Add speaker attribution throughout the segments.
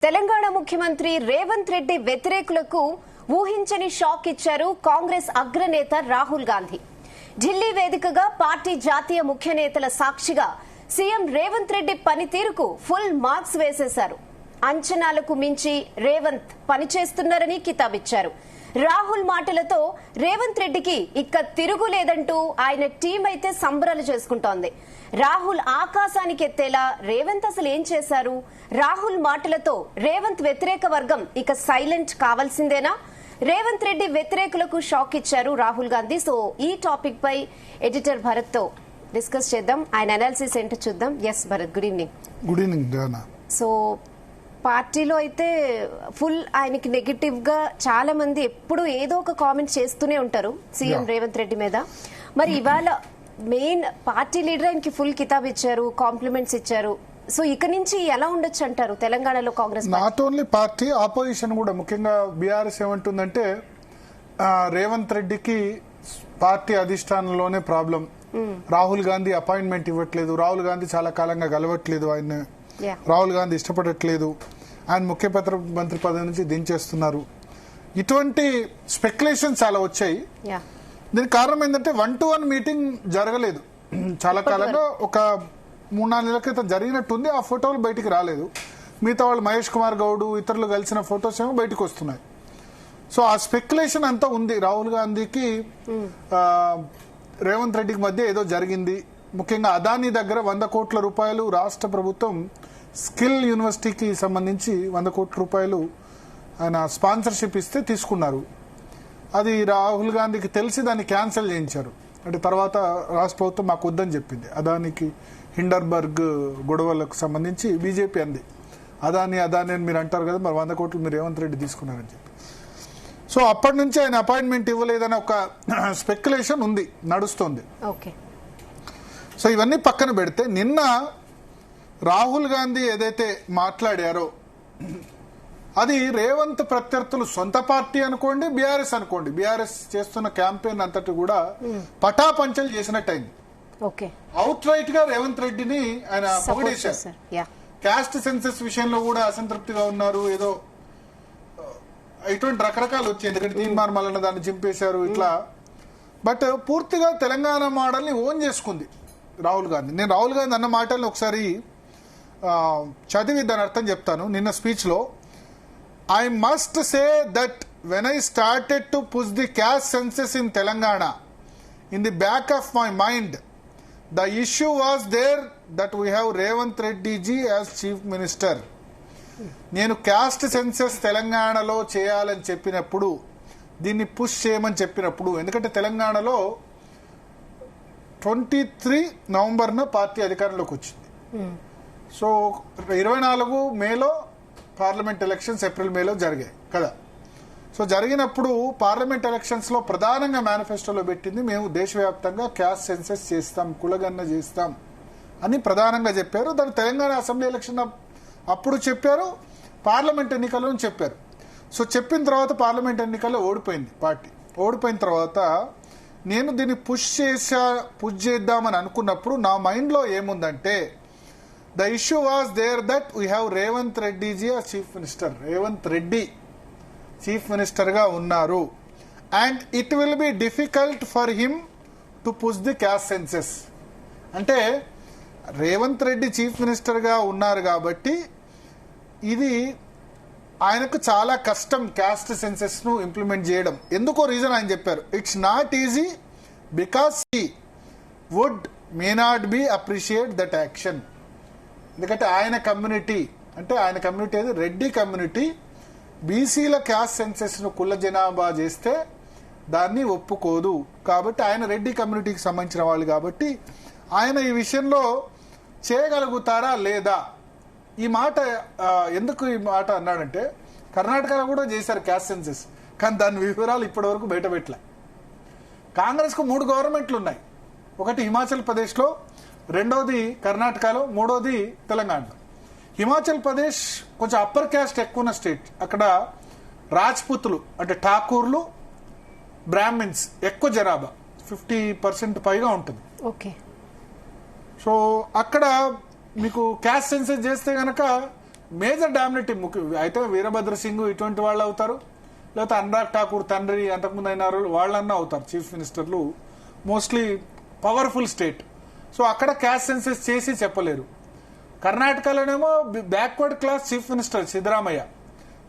Speaker 1: తెలంగాణ ముఖ్యమంత్రి రేవంత్ రెడ్డి వ్యతిరేకులకు ఊహించని షాక్ ఇచ్చారు కాంగ్రెస్ అగ్రనేత రాహుల్ గాంధీ. ఢిల్లీ వేదికగా పార్టీ జాతీయ ముఖ్య నేతల సాక్షిగా సీఎం రేవంత్ రెడ్డి పనితీరుకు ఫుల్ మార్క్స్ వేసేశారు. అంచనాలకు మించి రేవంత్ పనిచేస్తున్నారని కితాబిచ్చారు. రాహుల్ మాటలతో రేవంత్ రెడ్డికి ఇక తిరుగులేదంటూ ఆయన టీం అయితే సంబరాలు చేసుకుంటోంది. రాహుల్ ఆకాశానికి ఎత్తేలా రేవంత్ అసలు ఏం చేశారు? రాహుల్ మాటలతో రేవంత్ వ్యతిరేక వర్గం ఇక సైలెంట్ కావాల్సిందేనా? రేవంత్ రెడ్డి వ్యతిరేకులకు షాక్ ఇచ్చారు రాహుల్ గాంధీ. సో ఈ టాపిక్ పై ఎడిటర్ భరత్ తో డిస్కస్ చేద్దాం. ఆయన అనాలిసిస్ ఏంటో చూద్దాం. Yes Bharat, good evening.
Speaker 2: Good evening.
Speaker 1: So పార్టీలో అయితే ఫుల్ ఆయనకి నెగటివ్ గా చాలా మంది ఎప్పుడు ఏదో ఒక కామెంట్ చేస్తూనే ఉంటారు సీఎం రేవంత్ రెడ్డి మీద. మరి ఇవాళ మెయిన్ పార్టీ లీడర్ ఆయనకి ఫుల్ కితాబ్ ఇచ్చారు, కాంప్లిమెంట్స్ ఇచ్చారు. సో ఇక నుంచి ఎలా ఉండొచ్చు అంటారు తెలంగాణలో Congress?
Speaker 2: Not only party, opposition కూడా, ముఖ్యంగా బీఆర్ఎస్ ఏమంటుందంటే రేవంత్ రెడ్డికి పార్టీ అధిష్టానంలోనే ప్రాబ్లం. రాహుల్ గాంధీ అపాయింట్మెంట్ ఇవ్వట్లేదు, రాహుల్ గాంధీ చాలా కాలంగా గెలవట్లేదు, ఆయన రాహుల్ గాంధీ ఇష్టపడట్లేదు, ఆయన ముఖ్యమంత్రి పదవి నుంచి దించేస్తున్నారు. ఇటువంటి స్పెక్యులేషన్ చాలా వచ్చాయి. దీనికి కారణం ఏంటంటే 1-to-1 మీటింగ్ జరగలేదు. చాలా కాలంగా ఒక 3-4 నెలల క్రితం జరిగినట్టుంది. ఆ ఫోటోలు బయటికి రాలేదు. మిగతా వాళ్ళు మహేష్ కుమార్ గౌడ్ ఇతరులు కలిసిన ఫొటోస్ ఏమో బయటకు వస్తున్నాయి. సో ఆ స్పెక్యులేషన్ అంతా ఉంది. రాహుల్ గాంధీకి రేవంత్ రెడ్డికి మధ్య ఏదో జరిగింది. ముఖ్యంగా అదానీ దగ్గర 100 కోట్ల రూపాయలు రాష్ట్ర ప్రభుత్వం స్కిల్ యూనివర్సిటీకి సంబంధించి 100 కోట్ల రూపాయలు ఆయన స్పాన్సర్షిప్ ఇస్తే తీసుకున్నారు. అది రాహుల్ గాంధీకి తెలిసి దాన్ని క్యాన్సిల్ చేయించారు. అంటే తర్వాత రాష్ట్ర ప్రభుత్వం మాకు వద్దని చెప్పింది. అదానికి హిండర్బర్గ్ గొడవలకు సంబంధించి బీజేపీ అంది, అదాని అని మీరు అంటారు కదా, మరి 100 కోట్లు మీరు రేవంత్ రెడ్డి తీసుకున్నారని చెప్పి. సో అప్పటి నుంచి ఆయన అపాయింట్మెంట్ ఇవ్వలేదని ఒక స్పెక్యులేషన్ ఉంది, నడుస్తోంది. సో ఇవన్నీ పక్కన పెడితే నిన్న రాహుల్ గాంధీ ఏదైతే మాట్లాడారో అది రేవంత్ ప్రత్యర్థులు సొంత పార్టీ అనుకోండి, బీఆర్ఎస్ అనుకోండి, బీఆర్ఎస్ చేస్తున్న క్యాంపెయిన్ అంతటి కూడా పటాపంచలు చేసినట్టు అయింది. అవుట్ రైట్ గా రేవంత్ రెడ్డిని ఆయన పొగిడేశారు. క్యాస్ట్ సెన్సెస్ విషయంలో కూడా అసంతృప్తిగా ఉన్నారు. ఏదో ఇటువంటి రకరకాలు వచ్చాయి. ఎందుకంటే తీర్మానం వలన దాన్ని చింపేశారు ఇట్లా. బట్ పూర్తిగా తెలంగాణ మోడల్ని ఓన్ చేసుకుంది రాహుల్ గాంధీ. నేను రాహుల్ గాంధీ అన్న మాటల్ని ఒకసారి చదివి దాని అర్థం చెప్తాను. నిన్న స్పీచ్ లో, I must say that when I started to push the caste census in Telangana, in the back of my mind the issue was there that we have Revanth Reddy ji as chief minister. నేను క్యాస్ట్ సెన్సెస్ తెలంగాణలో చేయాలని చెప్పినప్పుడు, దీన్ని push చేయమని చెప్పినప్పుడు, ఎందుకంటే తెలంగాణలో 23 నవంబర్న party అధికారంలోకి వచ్చింది. సో 24 మేలో పార్లమెంట్ ఎలక్షన్స్, ఏప్రిల్ మేలో జరిగాయి కదా. సో జరిగినప్పుడు పార్లమెంట్ ఎలక్షన్స్ లో ప్రధానంగా మేనిఫెస్టోలో పెట్టింది, మేము దేశవ్యాప్తంగా క్యాస్ట్ సెన్సెస్ చేస్తాం, కులగణన చేస్తాం అని ప్రధానంగా చెప్పారు. దాని తెలంగాణ అసెంబ్లీ ఎలక్షన్ అప్పుడు చెప్పారు, పార్లమెంట్ ఎన్నికల్లో చెప్పారు. సో చెప్పిన తర్వాత పార్లమెంట్ ఎన్నికల్లో ఓడిపోయింది పార్టీ. ఓడిపోయిన తర్వాత నేను దీన్ని పుష్ చేద్దామని అనుకున్నప్పుడు నా మైండ్ లో ఏముందంటే, the issue was there that we have Revanth Reddyji as chief minister. Revanth Reddy chief minister గా ఉన్నారు, and it will be difficult for him to push the caste census. అంటే రేవంత్ రెడ్డి చీఫ్ మినిస్టర్ గా ఉన్నారు కాబట్టి ఇది ఆయనకు చాలా కష్టం క్యాస్ట్ సెన్సెస్ ను ఇంప్లిమెంట్ చేయడం. ఎందుకో రీజన్ ఆయన చెప్పారు. It's not easy because he would may not be appreciate that action. ఎందుకంటే ఆయన కమ్యూనిటీ, అంటే ఆయన కమ్యూనిటీ అది రెడ్డి కమ్యూనిటీ, బీసీల క్యాస్ట్ సెన్సెస్ ను కుల జనాభా చేస్తే దాన్ని ఒప్పుకోదు. కాబట్టి ఆయన రెడ్డి కమ్యూనిటీకి సంబంధించిన వాళ్ళు కాబట్టి ఆయన ఈ విషయంలో చేయగలుగుతారా లేదా. ఈ మాట ఎందుకు ఈ మాట అన్నాడంటే, కర్ణాటకలో కూడా చేశారు క్యాస్ట్ సెన్సెస్, కానీ దాని వివరాలు ఇప్పటి వరకు బయట పెట్టలే. కాంగ్రెస్ కు 3 గవర్నమెంట్లు ఉన్నాయి. ఒకటి హిమాచల్ ప్రదేశ్ లో, రెండోది కర్ణాటకలో, మూడోది తెలంగాణలో. హిమాచల్ ప్రదేశ్ కొంచెం అప్పర్ క్యాస్ట్ ఎక్కువ ఉన్న స్టేట్. అక్కడ రాజ్పుతులు అంటే ఠాకూర్లు, బ్రాహ్మిన్స్ ఎక్కువ జనాభా, 50% పైగా ఉంటుంది. సో అక్కడ మీకు క్యాస్ట్ సెన్సెస్ చేస్తే గనక మేజర్ డామినేటింగ్ అయితే వీరభద్ర సింగ్ ఇటువంటి వాళ్ళు అవుతారు, లేకపోతే అనురాగ్ ఠాకూర్ తండ్రి అంతకుముందు అయిన వాళ్ళన్నా అవుతారు చీఫ్ మినిస్టర్లు. Mostly powerful state. సో అక్కడ క్యాస్ట్ సెన్సెస్ చేసి చెప్పలేరు. కర్ణాటకలోనేమో backward class chief minister Siddaramaiah,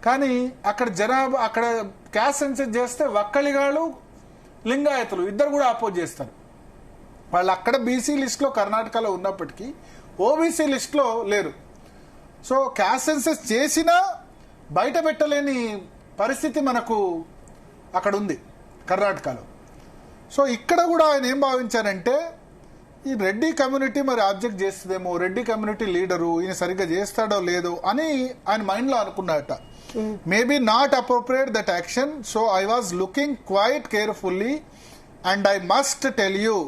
Speaker 2: కానీ అక్కడ జనాభా అక్కడ క్యాస్ట్ సెన్సెస్ చేస్తే వక్కలిగాళ్ళు లింగాయతులు ఇద్దరు కూడా అపోజ్ చేస్తారు. వాళ్ళు అక్కడ బీసీ లిస్ట్ లో కర్ణాటకలో ఉన్నప్పటికీ ఓబీసీ లిస్ట్ లో లేరు. సో క్యాస్ట్ సెన్సెస్ చేసినా బయట పెట్టలేని పరిస్థితి మనకు అక్కడ ఉంది కర్ణాటకలో. సో ఇక్కడ కూడా ఆయన ఏం భావించారంటే ఈ రెడ్డి కమ్యూనిటీ మరి ఆబ్జెక్ట్ చేస్తుందేమో, రెడ్డి కమ్యూనిటీ లీడరు ఈయన సరిగ్గా చేస్తాడో లేదో అని ఆయన మైండ్ లో అనుకున్నట. Maybe not appropriate that action, so I was looking quite carefully and I must tell you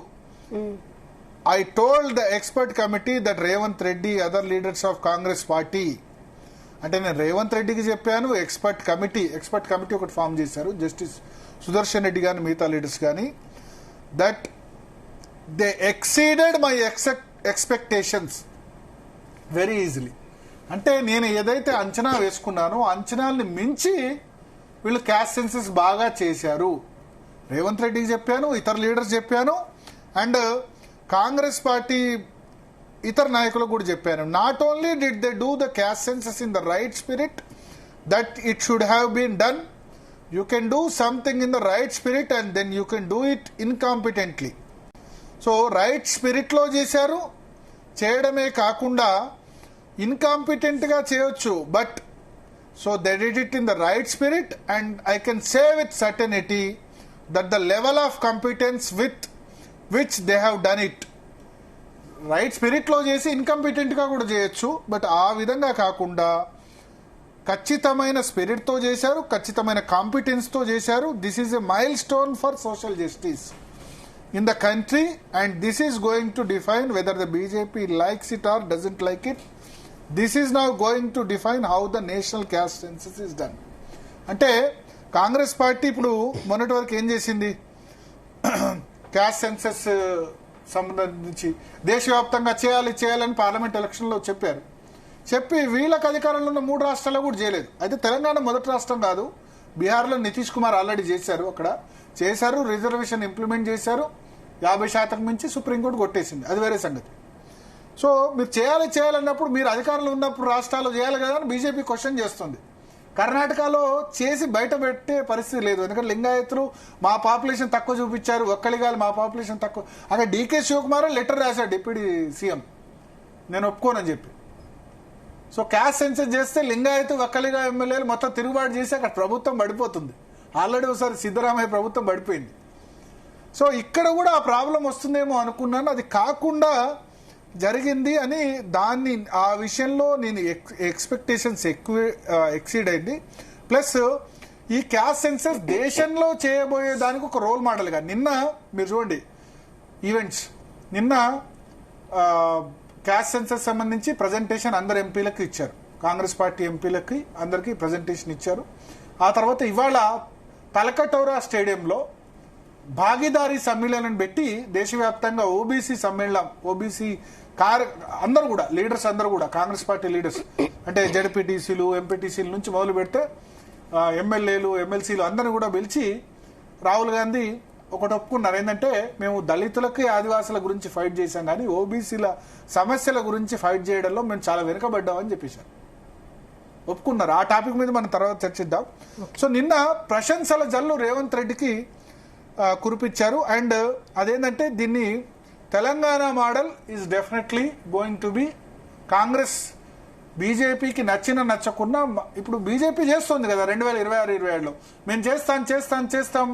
Speaker 2: I told the expert committee that Revanth Reddy, other leaders of Congress party, అంటే నేను రేవంత్ రెడ్డికి చెప్పాను, ఎక్స్పర్ట్ కమిటీ ఒకటి form చేశారు justice Sudarshan Reddy గాని మిగతా leaders కానీ, that they exceeded my expectations very easily. అంటే నేను ఏదైతే అంచనా వేసుకున్నానో అంచనాల్ని మించి వీళ్ళు క్యాస్ట్ సెన్సెస్ బాగా చేశారు. రేవంత్ రెడ్డికి చెప్పాను, ఇతర లీడర్స్ చెప్పాను, అండ్ కాంగ్రెస్ పార్టీ ఇతర నాయకులకు కూడా చెప్పాను. Not only did they do the caste census in the right spirit that it should have been done, you can do something in the right spirit and then you can do it incompetently. So right spirit లో చేశారు, చేయడమే కాకుండా incompetent గా చేయొచ్చు, but so they did it in the right spirit and I can say with certainty that the level of competence with which they have done it, right spirit లో చేసి ఇన్కంపిటెంట్ గా కూడా చేయొచ్చు, బట్ ఆ విధంగా కాకుండా ఖచ్చితమైన స్పిరిట్ తో చేశారు, ఖచ్చితమైన కాంపిటెన్స్ తో చేశారు. This is a mile stone for social justice in the country and this is going to define whether the BJP likes it or doesn't like it. This is now going to define how the national caste census is done. అంటే Congress party ఇప్పుడు మొన్నటి వరకు ఏం చేసింది, caste senses సంబంధించి దేశవ్యాప్తంగా చేయాలని parliament election లో చెప్పి వీళ్ళకి అధికారంలో ఉన్న 3 రాష్ట్రాల్లో కూడా చేయలేదు. అయితే తెలంగాణ మొదటి రాష్ట్రం కాదు, బీహార్లో నితీష్ కుమార్ ఆల్రెడీ చేశారు, అక్కడ చేశారు, రిజర్వేషన్ ఇంప్లిమెంట్ చేశారు, 50% మించి సుప్రీంకోర్టు కొట్టేసింది, అది వేరే సంగతి. సో మీరు చేయాలన్నప్పుడు మీరు అధికారంలో ఉన్నప్పుడు రాష్ట్రాల్లో చేయాలి కదా అని బీజేపీ క్వశ్చన్ చేస్తుంది. కర్ణాటకలో చేసి బయట పెట్టే పరిస్థితి లేదు, ఎందుకంటే లింగాయతులు మా పాపులేషన్ తక్కువ చూపించారు, ఒక్కలిగాలి మా పాపులేషన్ తక్కువ. అక్కడ డీకే శివకుమార్ లెటర్ రాశాడు డిప్యూటీ సీఎం, నేను ఒప్పుకోనని చెప్పి. సో క్యాస్ట్ సెన్సెస్ చేస్తే లింగాయతు ఒక్కలిగా ఎమ్మెల్యేలు మొత్తం తిరుగుబాటు చేసి అక్కడ ప్రభుత్వం పడిపోతుంది. ఆల్రెడీ ఒకసారి సిద్ధరామయ్య ప్రభుత్వం పడిపోయింది. సో ఇక్కడ కూడా ఆ ప్రాబ్లం వస్తుందేమో అనుకున్నాను, అది కాకుండా జరిగింది అని దాన్ని ఆ విషయంలో నేను ఎక్స్పెక్టేషన్స్ ఎక్సీడ్ అయింది. ప్లస్ ఈ క్యాస్ట్ సెన్సస్ దేశంలో చేయబోయే దానికి ఒక రోల్ మోడల్గా నిన్న మీరు చూడండి ఈవెంట్స్, నిన్న క్యాస్ట్ సెన్సస్ సంబంధించి ప్రజెంటేషన్ అందరు ఎంపీలకు ఇచ్చారు, కాంగ్రెస్ పార్టీ ఎంపీలకి అందరికీ ప్రజెంటేషన్ ఇచ్చారు. ఆ తర్వాత ఇవాళ తలకటోరా స్టేడియంలో భాగీదారీ సమ్మేళనం పెట్టి దేశవ్యాప్తంగా ఓబీసీ సమ్మేళనం, ఓబీసీ అందరూ కూడా లీడర్స్ అందరూ కూడా కాంగ్రెస్ పార్టీ లీడర్స్ అంటే జడ్పీటీసీలు ఎంపీటీసీల నుంచి మొదలు పెడితే ఎమ్మెల్యేలు ఎమ్మెల్సీలు అందరినీ కూడా పిలిచి రాహుల్ గాంధీ ఒకటి ఒప్పుకున్నారు, ఏంటంటే మేము దళితులకి ఆదివాసుల గురించి ఫైట్ చేశాం కానీ ఓబీసీల సమస్యల గురించి ఫైట్ చేయడంలో మేము చాలా వెనుకబడ్డామని చెప్పేశారు, ఒప్పుకున్నారు. ఆ టాపిక్ మీద మనం తర్వాత చర్చిద్దాం. సో నిన్న ప్రశంసల జల్లు రేవంత్ రెడ్డికి కురిపించారు. అండ్ అదేంటంటే దీన్ని Telangana model is definitely going to be Congress బీజేపీకి నచ్చకున్నా ఇప్పుడు బీజేపీ చేస్తుంది కదా 2026-27లో మేము చేస్తాం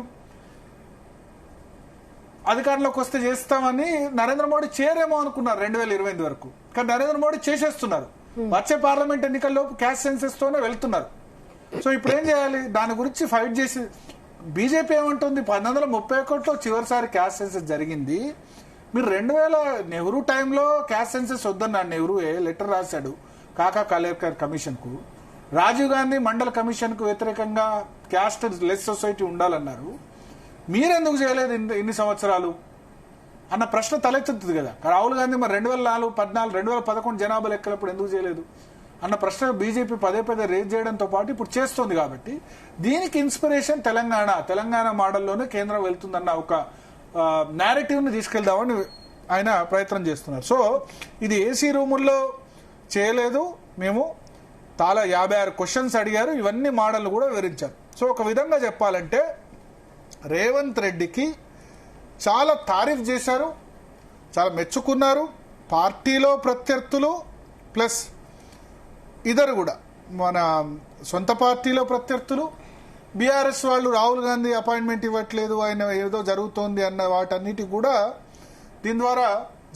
Speaker 2: అధికారంలోకి వస్తే చేస్తామని నరేంద్ర మోడీ చేయరేమో అనుకున్నారు 2028 వరకు, కానీ నరేంద్ర మోడీ చేసేస్తున్నారు. వచ్చే పార్లమెంట్ ఎన్నికల్లోపు క్యాస్ట్ సెన్సెస్ తోనే వెళ్తున్నారు. సో ఇప్పుడు ఏం చేయాలి, దాని గురించి ఫైట్ చేసి బీజేపీ ఏమంటుంది, 1931లో చివరిసారి క్యాస్ట్ సెన్సెస్ జరిగింది, మీరు 2000 నెహ్రూ టైంలో క్యాస్ట్ సెన్సెస్ వద్దన్నాడు నెహ్రూ, లెటర్ రాశాడు కాకా కలేకర్ కమిషన్ కు, రాజీవ్ గాంధీ మండల్ కమిషన్ కు వ్యతిరేకంగా క్యాస్ట్ లెస్ సొసైటీ ఉండాలన్నారు, మీరెందుకు చేయలేదు ఇన్ని సంవత్సరాలు అన్న ప్రశ్న తలెత్తుతుంది కదా. రాహుల్ గాంధీ మరి 2014, 2011 జనాభా లెక్కలప్పుడు ఎందుకు చేయలేదు? అన్న ప్రశ్న బీజేపీ పదే పదే రేజ్ చేయడంతో పాటు ఇప్పుడు చేస్తుంది. కాబట్టి దీనికి ఇన్స్పిరేషన్ తెలంగాణ మోడల్లోనే కేంద్రం వెళ్తుందన్న ఒక నేరేటివ్ ని తీసుకెళ్దామని ఆయన ప్రయత్నం చేస్తున్నారు. సో ఇది ఏసీ రూముల్లో చేయలేదు, మేము 56 క్వశ్చన్స్ అడిగారు, ఇవన్నీ మోడల్ కూడా వివరించారు. సో ఒక విధంగా చెప్పాలంటే రేవంత్ రెడ్డికి చాలా తారీఫ్ చేశారు, చాలా మెచ్చుకున్నారు. పార్టీలో ప్రత్యర్థులు ప్లస్ ఇద్దరు కూడా మన సొంత పార్టీలో ప్రత్యర్థులు, బీఆర్ఎస్ వాళ్ళు రాహుల్ గాంధీ అపాయింట్మెంట్ ఇవ్వట్లేదు, ఆయన ఏదో జరుగుతోంది అన్న వాటన్నిటి కూడా దీని ద్వారా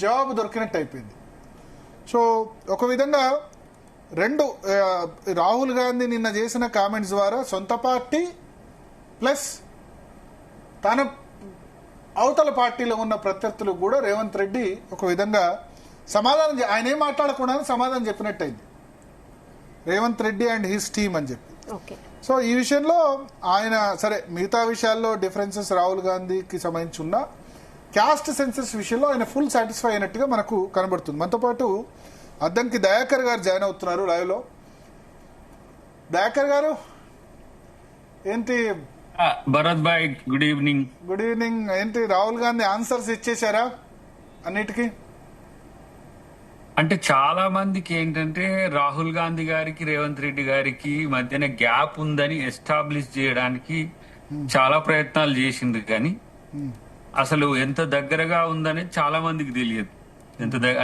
Speaker 2: జవాబు దొరికినట్టు అయిపోయింది. సో ఒక విధంగా రాహుల్ గాంధీ నిన్న చేసిన కామెంట్స్ ద్వారా సొంత పార్టీ ప్లస్ తన అవతల పార్టీలో ఉన్న ప్రత్యర్థులకు కూడా రేవంత్ రెడ్డి ఒక విధంగా సమాధానం, ఆయన ఏం మాట్లాడకుండా సమాధానం చెప్పినట్టయింది, Revanth Reddy and his team అని చెప్పి. సో ఈ విషయంలో ఆయన సరే మిగతా విషయాల్లో డిఫరెన్సెస్ రాహుల్ గాంధీకి సంబంధించి ఉన్న క్యాస్ట్ సెన్సస్ విషయంలో ఆయన ఫుల్ సాటిస్ఫై అయినట్టుగా మనకు కనబడుతుంది. మనతో పాటు అద్దంకి దయాకర్ గారు జాయిన్ అవుతున్నారు లైవ్ లో. దయాకర్ గారు ఏంటి?
Speaker 3: భరత్ భాయ్ గుడ్ ఈవినింగ్.
Speaker 2: Good evening. ఏంటి రాహుల్ గాంధీ ఆన్సర్స్ ఇచ్చేశారా అన్నిటికీ?
Speaker 3: అంటే చాలా మందికి ఏంటంటే రాహుల్ గాంధీ గారికి రేవంత్ రెడ్డి గారికి మధ్యన గ్యాప్ ఉందని ఎస్టాబ్లిష్ చేయడానికి చాలా ప్రయత్నాలు చేసింది, కానీ అసలు ఎంత దగ్గరగా ఉందని చాలా మందికి తెలియదు.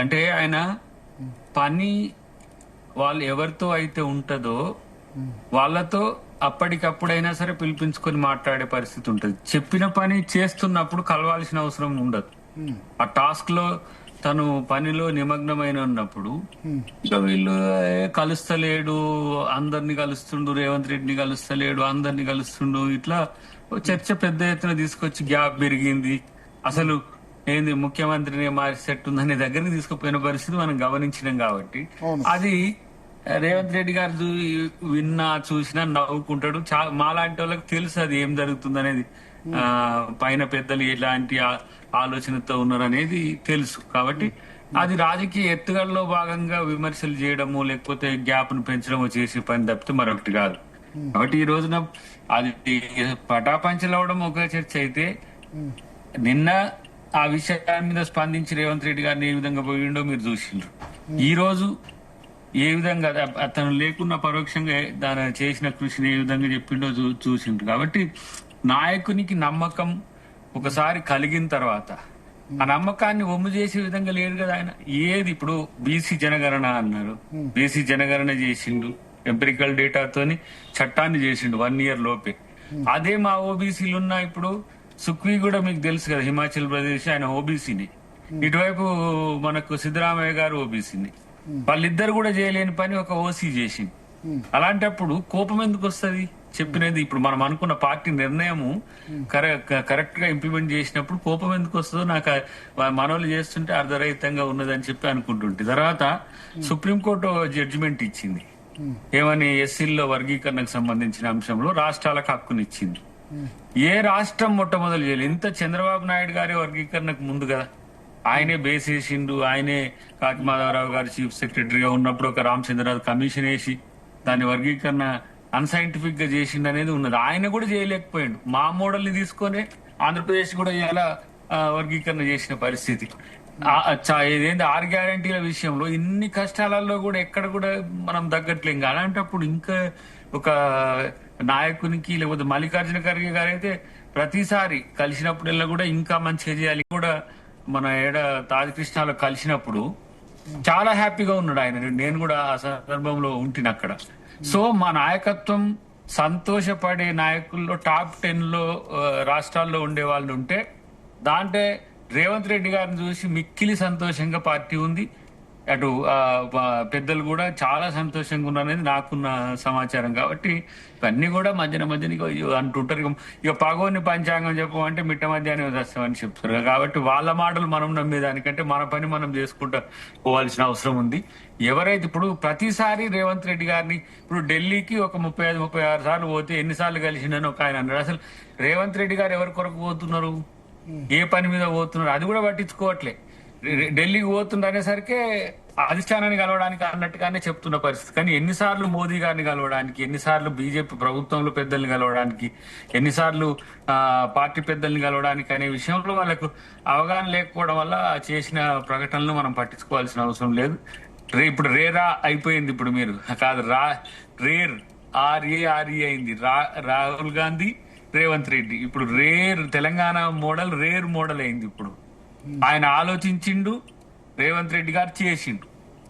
Speaker 3: అంటే ఆయన పని వాళ్ళు ఎవరితో అయితే ఉంటుందో వాళ్ళతో అప్పటికప్పుడైనా సరే పిలిపించుకొని మాట్లాడే పరిస్థితి ఉంటుంది. చెప్పిన పని చేస్తున్నప్పుడు కలవాల్సిన అవసరం ఉండదు. ఆ టాస్క్ లో తను పనిలో నిమగ్నమైన ఉన్నప్పుడు ఇక వీళ్ళు కలుస్తలేడు, అందరిని కలుస్తుండు, రేవంత్ రెడ్డిని కలుస్తలేడు, అందరిని కలుస్తుండు, ఇట్లా చర్చ పెద్ద ఎత్తున తీసుకొచ్చి గ్యాప్ పెరిగింది. అసలు ఏంది ముఖ్యమంత్రిని మార్చేట్టుందనే దగ్గరికి తీసుకుపోయిన పరిస్థితి మనం గమనించినాం. కాబట్టి అది రేవంత్ రెడ్డి గారు విన్నా చూసినా నవ్వుకుంటాడు. మాలాంటి వాళ్ళకి తెలుసు అది ఏం జరుగుతుంది అనేది, పైన పెద్దలు ఎలాంటి ఆలోచనతో ఉన్నారు అనేది తెలుసు. కాబట్టి అది రాజకీయ ఎత్తుగడలో భాగంగా విమర్శలు చేయడము లేకపోతే గ్యాప్ ను పెంచడము చేసే పని తప్పితే మరొకటి కాదు. కాబట్టి ఈ రోజున అది పటాపంచలవడం ఒక చర్చ అయితే, నిన్న ఆ విషయాన్ని మీద స్పందించి రేవంత్ రెడ్డి గారిని ఏ విధంగా పోయిండో మీరు చూసిండ్రు. ఈ రోజు ఏ విధంగా అతను లేకున్నా పరోక్షంగా దాని చేసిన కృషిని ఏ విధంగా చెప్పిండో చూసిండ్రు. కాబట్టి నాయకునికి నమ్మకం ఒకసారి కలిగిన తర్వాత ఆ నమ్మకాన్ని ఒమ్ము చేసే విధంగా లేడు కదా ఆయన. ఏది ఇప్పుడు బీసీ జనగణన అన్నారు, బీసీ జనగణన చేసిండు, ఎంపిరికల్ డేటాతోని చట్టాన్ని చేసిండు 1 year లోపే. అదే మా ఓబీసీలు ఉన్నా ఇప్పుడు సుఖ్వీ కూడా మీకు తెలుసు కదా, హిమాచల్ ప్రదేశ్ ఆయన ఓబీసీని, ఇటువైపు మనకు సిద్ధరామయ్య గారు ఓబీసీని, వాళ్ళిద్దరు కూడా చేయలేని పని ఒక ఓసీ చేసింది. అలాంటప్పుడు కోపం ఎందుకు వస్తుంది? చెప్పినది ఇప్పుడు మనం అనుకున్న పార్టీ నిర్ణయము కరెక్ట్ గా ఇంప్లిమెంట్ చేసినప్పుడు కోపం ఎందుకు వస్తుందో నాకు మనోళ్ళు చేస్తుంటే అర్ధరహితంగా ఉన్నదని చెప్పి అనుకుంటుంటే, తర్వాత సుప్రీంకోర్టు జడ్జిమెంట్ ఇచ్చింది ఏమని, ఎస్సీల్లో వర్గీకరణకు సంబంధించిన అంశంలో రాష్ట్రాలకు హక్కునిచ్చింది. ఏ రాష్ట్రం మొట్టమొదలు చేయలేదు. ఇంత చంద్రబాబు నాయుడు గారి వర్గీకరణకు ముందు కదా ఆయనే బేస్ వేసిండు. ఆయనే కాకి మాధవరావు గారు చీఫ్ సెక్రటరీగా ఉన్నప్పుడు ఒక రామచంద్రరావు కమిషన్ వేసి దాని వర్గీకరణ అన్సైంటిఫిక్ గా చేసిండు అనేది ఉన్నది. ఆయన కూడా చేయలేకపోయాడు. మా మోడల్ ని తీసుకొని ఆంధ్రప్రదేశ్ కూడా ఇలా వర్గీకరణ చేసిన పరిస్థితి. ఇదేంటి 6 గ్యారంటీల విషయంలో ఇన్ని కష్టాలలో కూడా ఎక్కడ కూడా మనం తగ్గట్లేం. అలాంటప్పుడు ఇంకా ఒక నాయకునికి లేకపోతే మల్లికార్జున ఖర్గే గారు అయితే ప్రతిసారి కలిసినప్పుడల్లా కూడా ఇంకా మంచిగా చేయాలి. కూడా మన తాజకృష్ణలో కలిసినప్పుడు చాలా హ్యాపీగా ఉన్నాడు ఆయన. నేను కూడా ఆ సందర్భంలో ఉంటిని అక్కడ. సో మా నాయకత్వం సంతోషపడే నాయకుల్లో టాప్ 10 లో రాష్ట్రాల్లో ఉండే వాళ్ళు ఉంటే దాంట్లో రేవంత్ రెడ్డి గారిని చూసి మిక్కిలి సంతోషంగా పార్టీ ఉంది. అటు పెద్దలు కూడా చాలా సంతోషంగా ఉన్నారనేది నాకున్న సమాచారం. కాబట్టి ఇవన్నీ కూడా మధ్యన అంటుంటారు. ఇక పగోని పంచాంగం చెప్పమంటే మిట్ట మధ్యాహ్నం వస్తామని చెప్తారు. కాబట్టి వాళ్ళ మాటలు మనం నమ్మేదానికంటే మన పని మనం చేసుకుంటూ పోవాల్సిన అవసరం ఉంది. ఎవరైతే ఇప్పుడు ప్రతిసారి రేవంత్ రెడ్డి గారిని ఇప్పుడు ఢిల్లీకి ఒక 35-36 సార్లు పోతే ఎన్నిసార్లు కలిసిండని ఒక ఆయన అన్నాడు. అసలు రేవంత్ రెడ్డి గారు ఎవరి కొరకు పోతున్నారు, ఏ పని మీద పోతున్నారు అది కూడా పట్టించుకోవట్లే. ఢిల్లీకి పోతుండ అనేసరికి అధిష్టానాన్ని కలవడానికి అన్నట్టుగానే చెప్తున్న పరిస్థితి. కానీ ఎన్నిసార్లు మోదీ గారిని కలవడానికి, ఎన్నిసార్లు బీజేపీ ప్రభుత్వంలో పెద్దల్ని కలవడానికి, ఎన్నిసార్లు పార్టీ పెద్దల్ని కలవడానికి అనే విషయంలో వాళ్ళకు అవగాహన లేకపోవడం వల్ల చేసిన ప్రకటనలు మనం పట్టించుకోవాల్సిన అవసరం లేదు. ఇప్పుడు రేరా అయిపోయింది. ఇప్పుడు మీరు కాదు రేర్ ఆర్ఏ అయింది. రాహుల్ గాంధీ, రేవంత్ రెడ్డి ఇప్పుడు తెలంగాణ మోడల్ రేర్ మోడల్ అయింది. ఇప్పుడు ఆయన ఆలోచించిండు, రేవంత్ రెడ్డి గారు చేసిండు.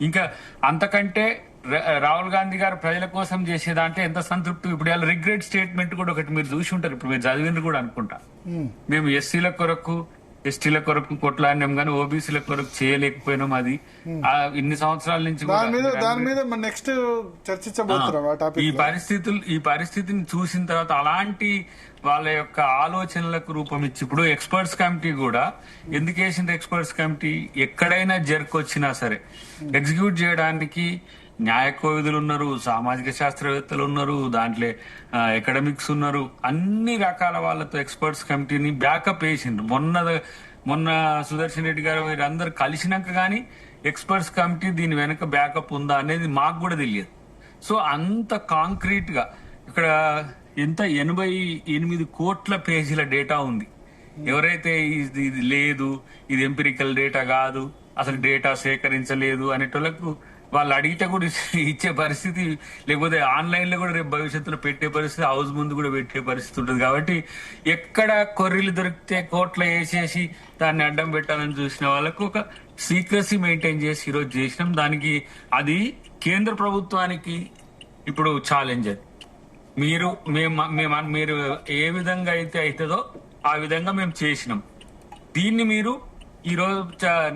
Speaker 3: ఇంకా అంతకంటే రాహుల్ గాంధీ గారు ప్రజల కోసం చేసేదంటే ఎంత సంతృప్తి. ఇప్పుడు ఇలా రిగ్రెట్ స్టేట్మెంట్ కూడా ఒకటి మీరు చూసి ఉంటారు, ఇప్పుడు మీరు చదివింది కూడా అనుకుంటా. మేము ఎస్సీల కొరకు ఎస్టీల కొరకు కొట్లాడినాం కానీ ఓబీసీల కొరకు చేయలేకపోయినాం. అది ఇన్ని సంవత్సరాల నుంచి
Speaker 2: దాని మీద నెక్స్ట్ చర్చించబోతున్నాం.
Speaker 3: ఈ పరిస్థితిని చూసిన తర్వాత అలాంటి వాళ్ళ యొక్క ఆలోచనలకు రూపం ఇచ్చి ఇప్పుడు ఎక్స్పర్ట్స్ కమిటీ కూడా ఎందుకు వేసింది? ఎక్స్పర్ట్స్ కమిటీ ఎక్కడైనా జరికొచ్చినా సరే ఎగ్జిక్యూట్ చేయడానికి న్యాయ కోవిదులు ఉన్నారు, సామాజిక శాస్త్రవేత్తలు ఉన్నారు, దాంట్లో అకాడమిక్స్ ఉన్నారు, అన్ని రకాల వాళ్ళతో ఎక్స్పర్ట్స్ కమిటీని బ్యాకప్ వేసిండ్రు. మొన్న సుదర్శన్ రెడ్డి గారు వీరందరూ కలిసినాక గానీ ఎక్స్పర్ట్స్ కమిటీ దీని వెనక బ్యాకప్ ఉందా అనేది మాకు కూడా తెలియదు. సో అంత కాంక్రీట్ గా ఇక్కడ ఎంత 88 కోట్ల పేజీల డేటా ఉంది. ఎవరైతే ఇది లేదు, ఇది ఎంపిరికల్ డేటా కాదు, అసలు డేటా సేకరించలేదు అనేటోళ్లకు వాళ్ళు అడిగితే కూడా ఇచ్చే పరిస్థితి, లేకపోతే ఆన్లైన్ లో కూడా రేపు భవిష్యత్తులో పెట్టే పరిస్థితి, హౌస్ ముందు కూడా పెట్టే పరిస్థితి ఉంటుంది. కాబట్టి ఎక్కడ కొర్రీలు దొరికితే కోట్ల వేసేసి దాన్ని అడ్డం పెట్టాలని చూసిన వాళ్ళకు ఒక సీక్రసీ మెయింటైన్ చేసి ఈరోజు చేసినాం. దానికి అది కేంద్ర ప్రభుత్వానికి ఇప్పుడు ఛాలెంజ్. అది మీరు ఏ విధంగా అయితే అవుతుందో ఆ విధంగా మేము చేసినాం. దీన్ని మీరు ఈ రోజు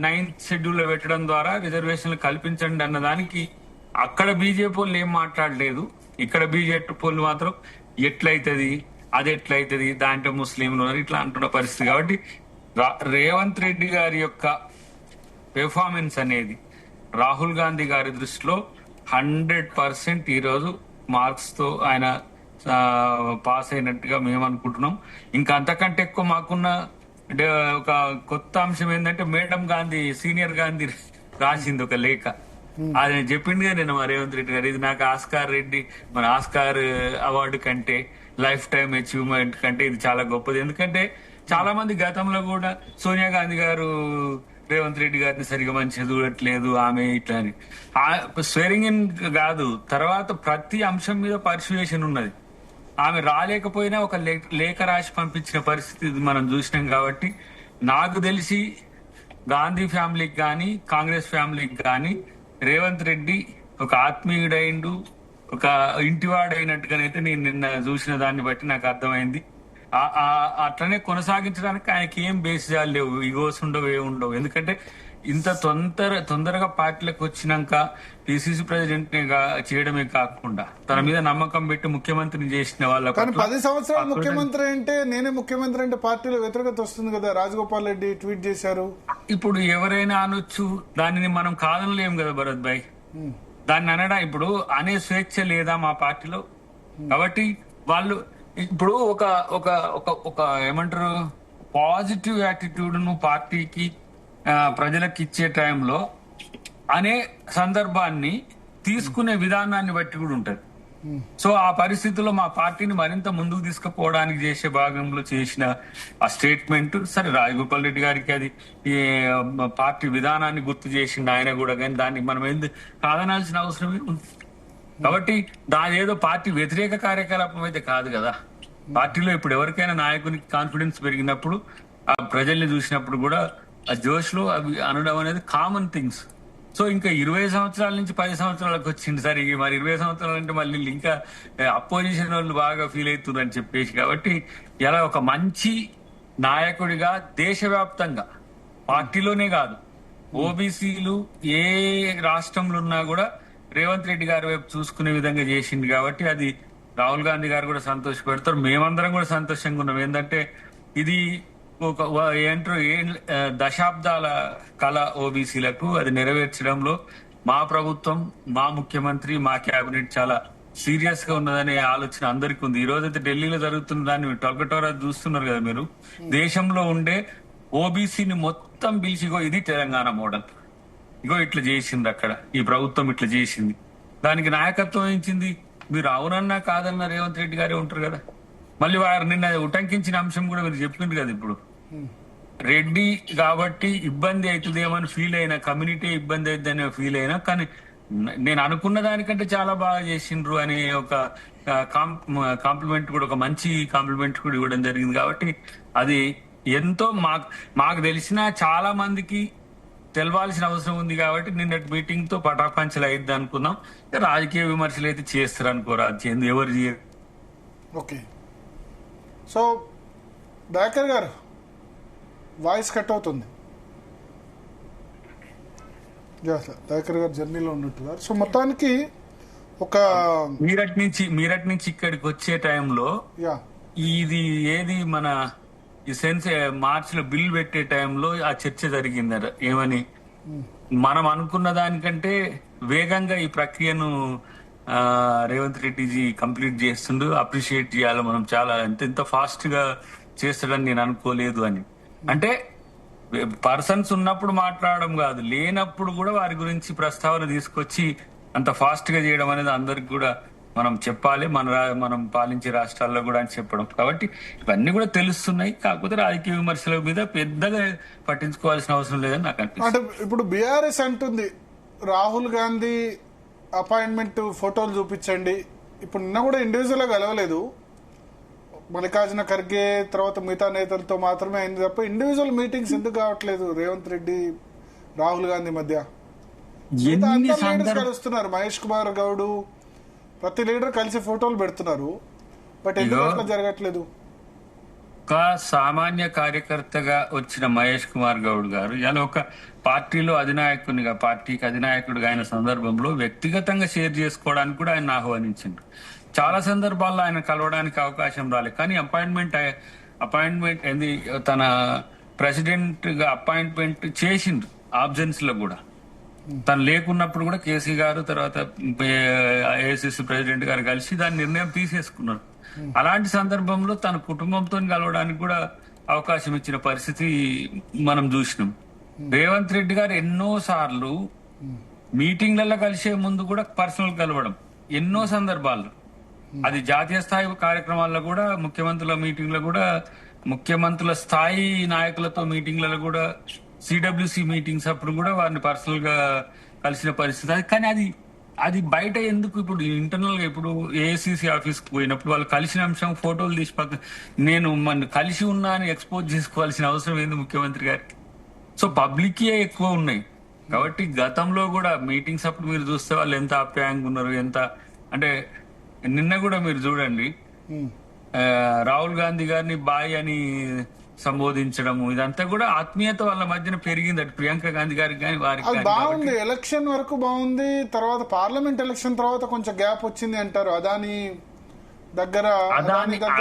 Speaker 3: 9th షెడ్యూల్ లో పెట్టడం ద్వారా రిజర్వేషన్లు కల్పించండి అన్నదానికి అక్కడ బీజేపీ వాళ్ళు ఏం మాట్లాడలేదు. ఇక్కడ బీజేపీ వాళ్ళు మాత్రం ఎట్లయితది, అది ఎట్లయితది, దాంట్లో ముస్లింలు ఉన్నారు ఇట్లా అంటున్న పరిస్థితి. కాబట్టి రేవంత్ రెడ్డి గారి యొక్క పెర్ఫార్మెన్స్ అనేది రాహుల్ గాంధీ గారి దృష్టిలో 100% ఈరోజు మార్క్స్ తో ఆయన పాస్ అయినట్టుగా మేము అనుకుంటున్నాం. ఇంకా అంతకంటే ఎక్కువ మాకున్న ఒక కొత్త అంశం ఏంటంటే మేడం గాంధీ, సీనియర్ గాంధీ రాసింది ఒక లేఖ. అది చెప్పింది నేను రేవంత్ రెడ్డి గారు, ఇది నాకు ఆస్కార్ అవార్డు కంటే, లైఫ్ టైం అచీవ్మెంట్ కంటే ఇది చాలా గొప్పది. ఎందుకంటే చాలా మంది గతంలో కూడా సోనియా గాంధీ గారు రేవంత్ రెడ్డి గారిని సరిగా మంచిగా చూడట్లేదు ఆమె ఇట్లా అని స్వేరింగ్ ఇన్ కాదు, తర్వాత ప్రతి అంశం మీద పర్సువేషన్ ఉన్నది. ఆమె రాలేకపోయినా ఒక లేఖ రాసి పంపించిన పరిస్థితి మనం చూసినాం. కాబట్టి నాకు తెలిసి గాంధీ ఫ్యామిలీకి కానీ కాంగ్రెస్ ఫ్యామిలీకి కానీ రేవంత్ రెడ్డి ఒక ఆత్మీయుడైండు, ఒక ఇంటివాడైనట్టుగానైతే నేను నిన్న చూసిన దాన్ని బట్టి నాకు అర్థమైంది. అట్లనే కొనసాగించడానికి ఆయనకి ఏం బేసిజాలు లేవు, ఇగోస్ ఉండవు, ఏముండవు. ఎందుకంటే ఇంత తొందరగా పార్టీలకు వచ్చినాక పిసిసి ప్రెసిడెంట్ చేయడమే కాకుండా తన మీద నమ్మకం పెట్టి ముఖ్యమంత్రిని చేసిన వాళ్ళ
Speaker 2: 10 సంవత్సరాలు ముఖ్యమంత్రి అంటే నేనే ముఖ్యమంత్రి అంటే పార్టీలో వ్యతిరేకత వస్తుంది కదా. రాజగోపాల్ రెడ్డి ట్వీట్ చేశారు.
Speaker 3: ఇప్పుడు ఎవరైనా అనొచ్చు, దానిని మనం కాదనలేం కదా భరత్ భాయ్. దాన్ని అనడా ఇప్పుడు అనే స్వేచ్ఛ లేదా మా పార్టీలో. కాబట్టి వాళ్ళు ఇప్పుడు ఒక ఏమంటారు పాజిటివ్ యాటిట్యూడ్ ను పార్టీకి ప్రజలకు ఇచ్చే టైంలో అనే సందర్భాన్ని తీసుకునే విధానాన్ని బట్టి కూడా ఉంటది. సో ఆ పరిస్థితుల్లో మా పార్టీని మరింత ముందుకు తీసుకుపోవడానికి చేసే భాగంలో చేసిన ఆ స్టేట్మెంట్ సరే, రాజగోపాల్ రెడ్డి గారికి అది ఈ పార్టీ విధానాన్ని గుర్తు చేసింది ఆయన కూడా, కానీ దాన్ని మనం ఎందుకు కాదనాల్సిన అవసరమే ఉంది. కాబట్టి దాని ఏదో పార్టీ వ్యతిరేక కార్యకలాపం అయితే కాదు కదా. పార్టీలో ఇప్పుడు ఎవరికైనా నాయకునికి కాన్ఫిడెన్స్ పెరిగినప్పుడు ఆ ప్రజల్ని చూసినప్పుడు కూడా ఆ జోష్ లో అవి అనడం అనేది కామన్ థింగ్స్. సో ఇంకా 20 సంవత్సరాల నుంచి 10 సంవత్సరాలకు వచ్చింది సరే, మరి 20 సంవత్సరాలు అంటే మళ్ళీ ఇంకా అపోజిషన్ వాళ్ళు బాగా ఫీల్ అవుతుందని చెప్పేసి. కాబట్టి ఇలా ఒక మంచి నాయకుడిగా దేశవ్యాప్తంగా పార్టీలోనే కాదు ఓబీసీలు ఏ రాష్ట్రంలో ఉన్నా కూడా రేవంత్ రెడ్డి గారి వైపు చూసుకునే విధంగా చేసింది. కాబట్టి అది రాహుల్ గాంధీ గారు కూడా సంతోషపెడతారు, మేమందరం కూడా సంతోషంగా ఉన్నాం. ఏంటంటే ఇది ఒక దశాబ్దాల కళ ఓబీసీలకు, అది నెరవేర్చడంలో మా ప్రభుత్వం, మా ముఖ్యమంత్రి, మా కేబినెట్ చాలా సీరియస్ గా ఉన్నదనే ఆలోచన అందరికీ ఉంది. ఈ రోజైతే ఢిల్లీలో జరుగుతున్న దాన్ని టొలకటోరా చూస్తున్నారు కదా మీరు. దేశంలో ఉండే ఓబీసీని మొత్తం పిలిచి ఇగో ఇది తెలంగాణ మోడల్, ఇగో ఇట్లా చేసింది అక్కడ ఈ ప్రభుత్వం ఇట్లా చేసింది, దానికి నాయకత్వం వహించింది మీరు అవునన్నా కాదన్నా రేవంత్ రెడ్డి గారే ఉంటారు కదా. మళ్ళీ వారు నిన్న ఉటంకించిన అంశం కూడా మీరు చెప్పిండ్రు కదా, ఇప్పుడు రెడ్డి కాబట్టి ఇబ్బంది అవుతుందేమని ఫీల్ అయినా, కమ్యూనిటీ ఇబ్బంది అవుతుందనే ఫీల్ అయినా, కానీ నేను అనుకున్న దానికంటే చాలా బాగా చేసిండ్రు అనే ఒక కాంప్లిమెంట్ కూడా, ఒక మంచి కాంప్లిమెంట్ కూడా ఇవ్వడం జరిగింది. కాబట్టి అది ఎంతో మాకు తెలిసిన చాలా మందికి తెలవాల్సిన అవసరం ఉంది. కాబట్టి నిన్నటి మీటింగ్ తో పటాపంచలు అయింది అనుకుందాం. రాజకీయ విమర్శలు అయితే చేస్తారు అనుకోరా, ఎవరు చేయరు.
Speaker 2: ఓకే, సో దయాకర్ గారు వాయిస్ కట్ అవుతుంది. దయాకర్ గారు జర్నీలో ఉన్నట్టున్నారు. సో మొత్తానికి ఒక
Speaker 3: మీరట్ నుంచి ఇక్కడికి వచ్చే టైంలో ఇది ఏది మన ఈ మార్చ్ లో బిల్ పెట్టే టైంలో ఆ చర్చ జరిగిందట. ఏమని మనం అనుకున్న దానికంటే వేగంగా ఈ ప్రక్రియను రేవంత్ రెడ్డిజీ కంప్లీట్ చేస్తుండు, అప్రిషియేట్ చేయాలి మనం, చాలా ఎంత ఫాస్ట్ గా చేస్తాడని నేను అనుకోలేదు అని. అంటే పర్సన్స్ ఉన్నప్పుడు మాట్లాడడం కాదు, లేనప్పుడు కూడా వారి గురించి ప్రస్తావన తీసుకొచ్చి అంత ఫాస్ట్ గా చేయడం అనేది అందరికి కూడా మనం చెప్పాలి, మనం పాలించే రాష్ట్రాల్లో కూడా అని చెప్పడం. కాబట్టి ఇవన్నీ కూడా తెలుస్తున్నాయి. కాకపోతే రాజకీయ విమర్శల మీద పెద్దగా పట్టించుకోవాల్సిన అవసరం లేదని నాకు అనిపిస్తుంది.
Speaker 2: అంటే ఇప్పుడు బీఆర్ఎస్ అంటుంది రాహుల్ గాంధీ అపాయింట్మెంట్ ఫోటోలు చూపించండి. ఇప్పుడు నిన్న కూడా ఇండివిజువల్ గా కలవలేదు, మల్లికార్జున ఖర్గే తర్వాత మిగతా నేతలతో మాత్రమే అయింది తప్ప ఇండివిజువల్ మీటింగ్స్ ఎందుకు కావట్లేదు రేవంత్ రెడ్డి రాహుల్ గాంధీ మధ్య? కలుస్తున్నారు, మహేష్ కుమార్ గౌడ్ ప్రతి లీడర్ కలిసి ఫోటోలు పెడుతున్నారు, బట్ ఎందుకు అట్లా జరగట్లేదు?
Speaker 3: ఒక సామాన్య కార్యకర్తగా వచ్చిన మహేష్ కుమార్ గౌడ్ గారు ఇలా ఒక పార్టీలో అధినాయకునిగా, పార్టీకి అధినాయకుడిగా అయిన సందర్భంలో వ్యక్తిగతంగా షేర్ చేసుకోవడానికి కూడా ఆయన ఆహ్వానించిండు. చాలా సందర్భాల్లో ఆయన కలవడానికి అవకాశం రాలేదు, కానీ అపాయింట్మెంట్ ఏంది తన ప్రెసిడెంట్ గా అపాయింట్మెంట్ చేసిండు. ఆబ్సెన్స్ లో కూడా తను లేకున్నప్పుడు కూడా కేసీ గారు తర్వాత ఏఐసిసి ప్రెసిడెంట్ గారు కలిసి దాని నిర్ణయం తీసేసుకున్నారు. అలాంటి సందర్భంలో తన కుటుంబంతో కలవడానికి కూడా అవకాశం ఇచ్చిన పరిస్థితి మనం చూసినాం. రేవంత్ రెడ్డి గారు ఎన్నో సార్లు మీటింగ్లలో కలిసే ముందు కూడా పర్సనల్ కలవడం ఎన్నో సందర్భాల్లో, అది జాతీయ స్థాయి కార్యక్రమాల్లో కూడా, ముఖ్యమంత్రుల మీటింగ్లో కూడా, ముఖ్యమంత్రుల స్థాయి నాయకులతో మీటింగ్లలో కూడా, సిడబ్ల్యూసి మీటింగ్స్ అప్పుడు కూడా వారిని పర్సనల్ గా కలిసిన పరిస్థితి. కానీ అది బయట ఎందుకు? ఇప్పుడు ఇంటర్నల్ గా ఇప్పుడు ఏఐసిసి ఆఫీస్ కు పోయినప్పుడు వాళ్ళు కలిసిన అంశం ఫోటోలు తీసి నేను మన కలిసి ఉన్నా అని ఎక్స్పోజ్ చేసుకోవాల్సిన అవసరం ఏంది ముఖ్యమంత్రి గారికి? సో పబ్లిక్ ఎక్కువ ఉన్నాయి. కాబట్టి గతంలో కూడా మీటింగ్స్ అప్పుడు మీరు చూస్తే వాళ్ళు ఎంత ఆప్యాయంగా ఉన్నారు, ఎంత అంటే నిన్న కూడా మీరు చూడండి రాహుల్ గాంధీ గారిని బాయ్ అని సంబోధించడము, ఇదంతా కూడా ఆత్మీయత వాళ్ళ మధ్యన పెరిగింది. అటు ప్రియాంక గాంధీ గారికి కానీ వారికి
Speaker 2: బాగుంది. ఎలక్షన్ వరకు బాగుంది, తర్వాత పార్లమెంట్ ఎలక్షన్ తర్వాత కొంచెం గ్యాప్ వచ్చింది అంటారు.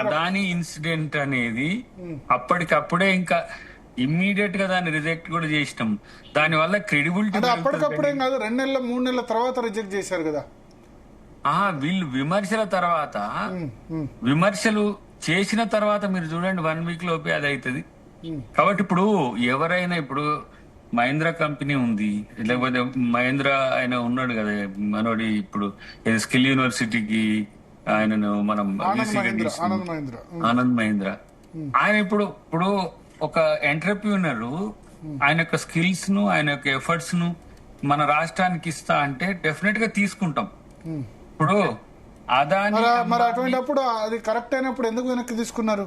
Speaker 3: అదాని ఇన్సిడెంట్ అనేది అప్పటికప్పుడే ఇంకా ఇమ్మీడియట్ గా దాన్ని రిజెక్ట్ కూడా చేసినాం. దాని వల్ల క్రెడిబిలిటీ
Speaker 2: అప్పటికప్పుడేం కాదు, 2 నెలల 3 నెలల తర్వాత రిజెక్ట్ చేశారు కదా.
Speaker 3: వీళ్ళు విమర్శల తర్వాత, విమర్శలు చేసిన తర్వాత మీరు చూడండి 1 వీక్ లోపే అది అవుతుంది. కాబట్టి ఇప్పుడు ఎవరైనా, ఇప్పుడు మహీంద్రా కంపెనీ ఉంది, లేకపోతే మహీంద్రా ఆయన ఉన్నాడు కదా మనోడి, ఇప్పుడు స్కిల్ యూనివర్సిటీకి ఆయనను మనం ఆనంద్ మహీంద్రా, ఆయన ఇప్పుడు ఒక ఎంటర్ప్రీనర్ ఆయన యొక్క స్కిల్స్ ను, ఆయన యొక్క ఎఫర్ట్స్ ను మన రాష్ట్రానికి ఇస్తా అంటే డెఫినెట్ గా తీసుకుంటాం. ఇప్పుడు అదాని
Speaker 2: మరి అటువంటిప్పుడు అది కరెక్ట్ అయినప్పుడు ఎందుకు వెనక్కి తీసుకున్నారు?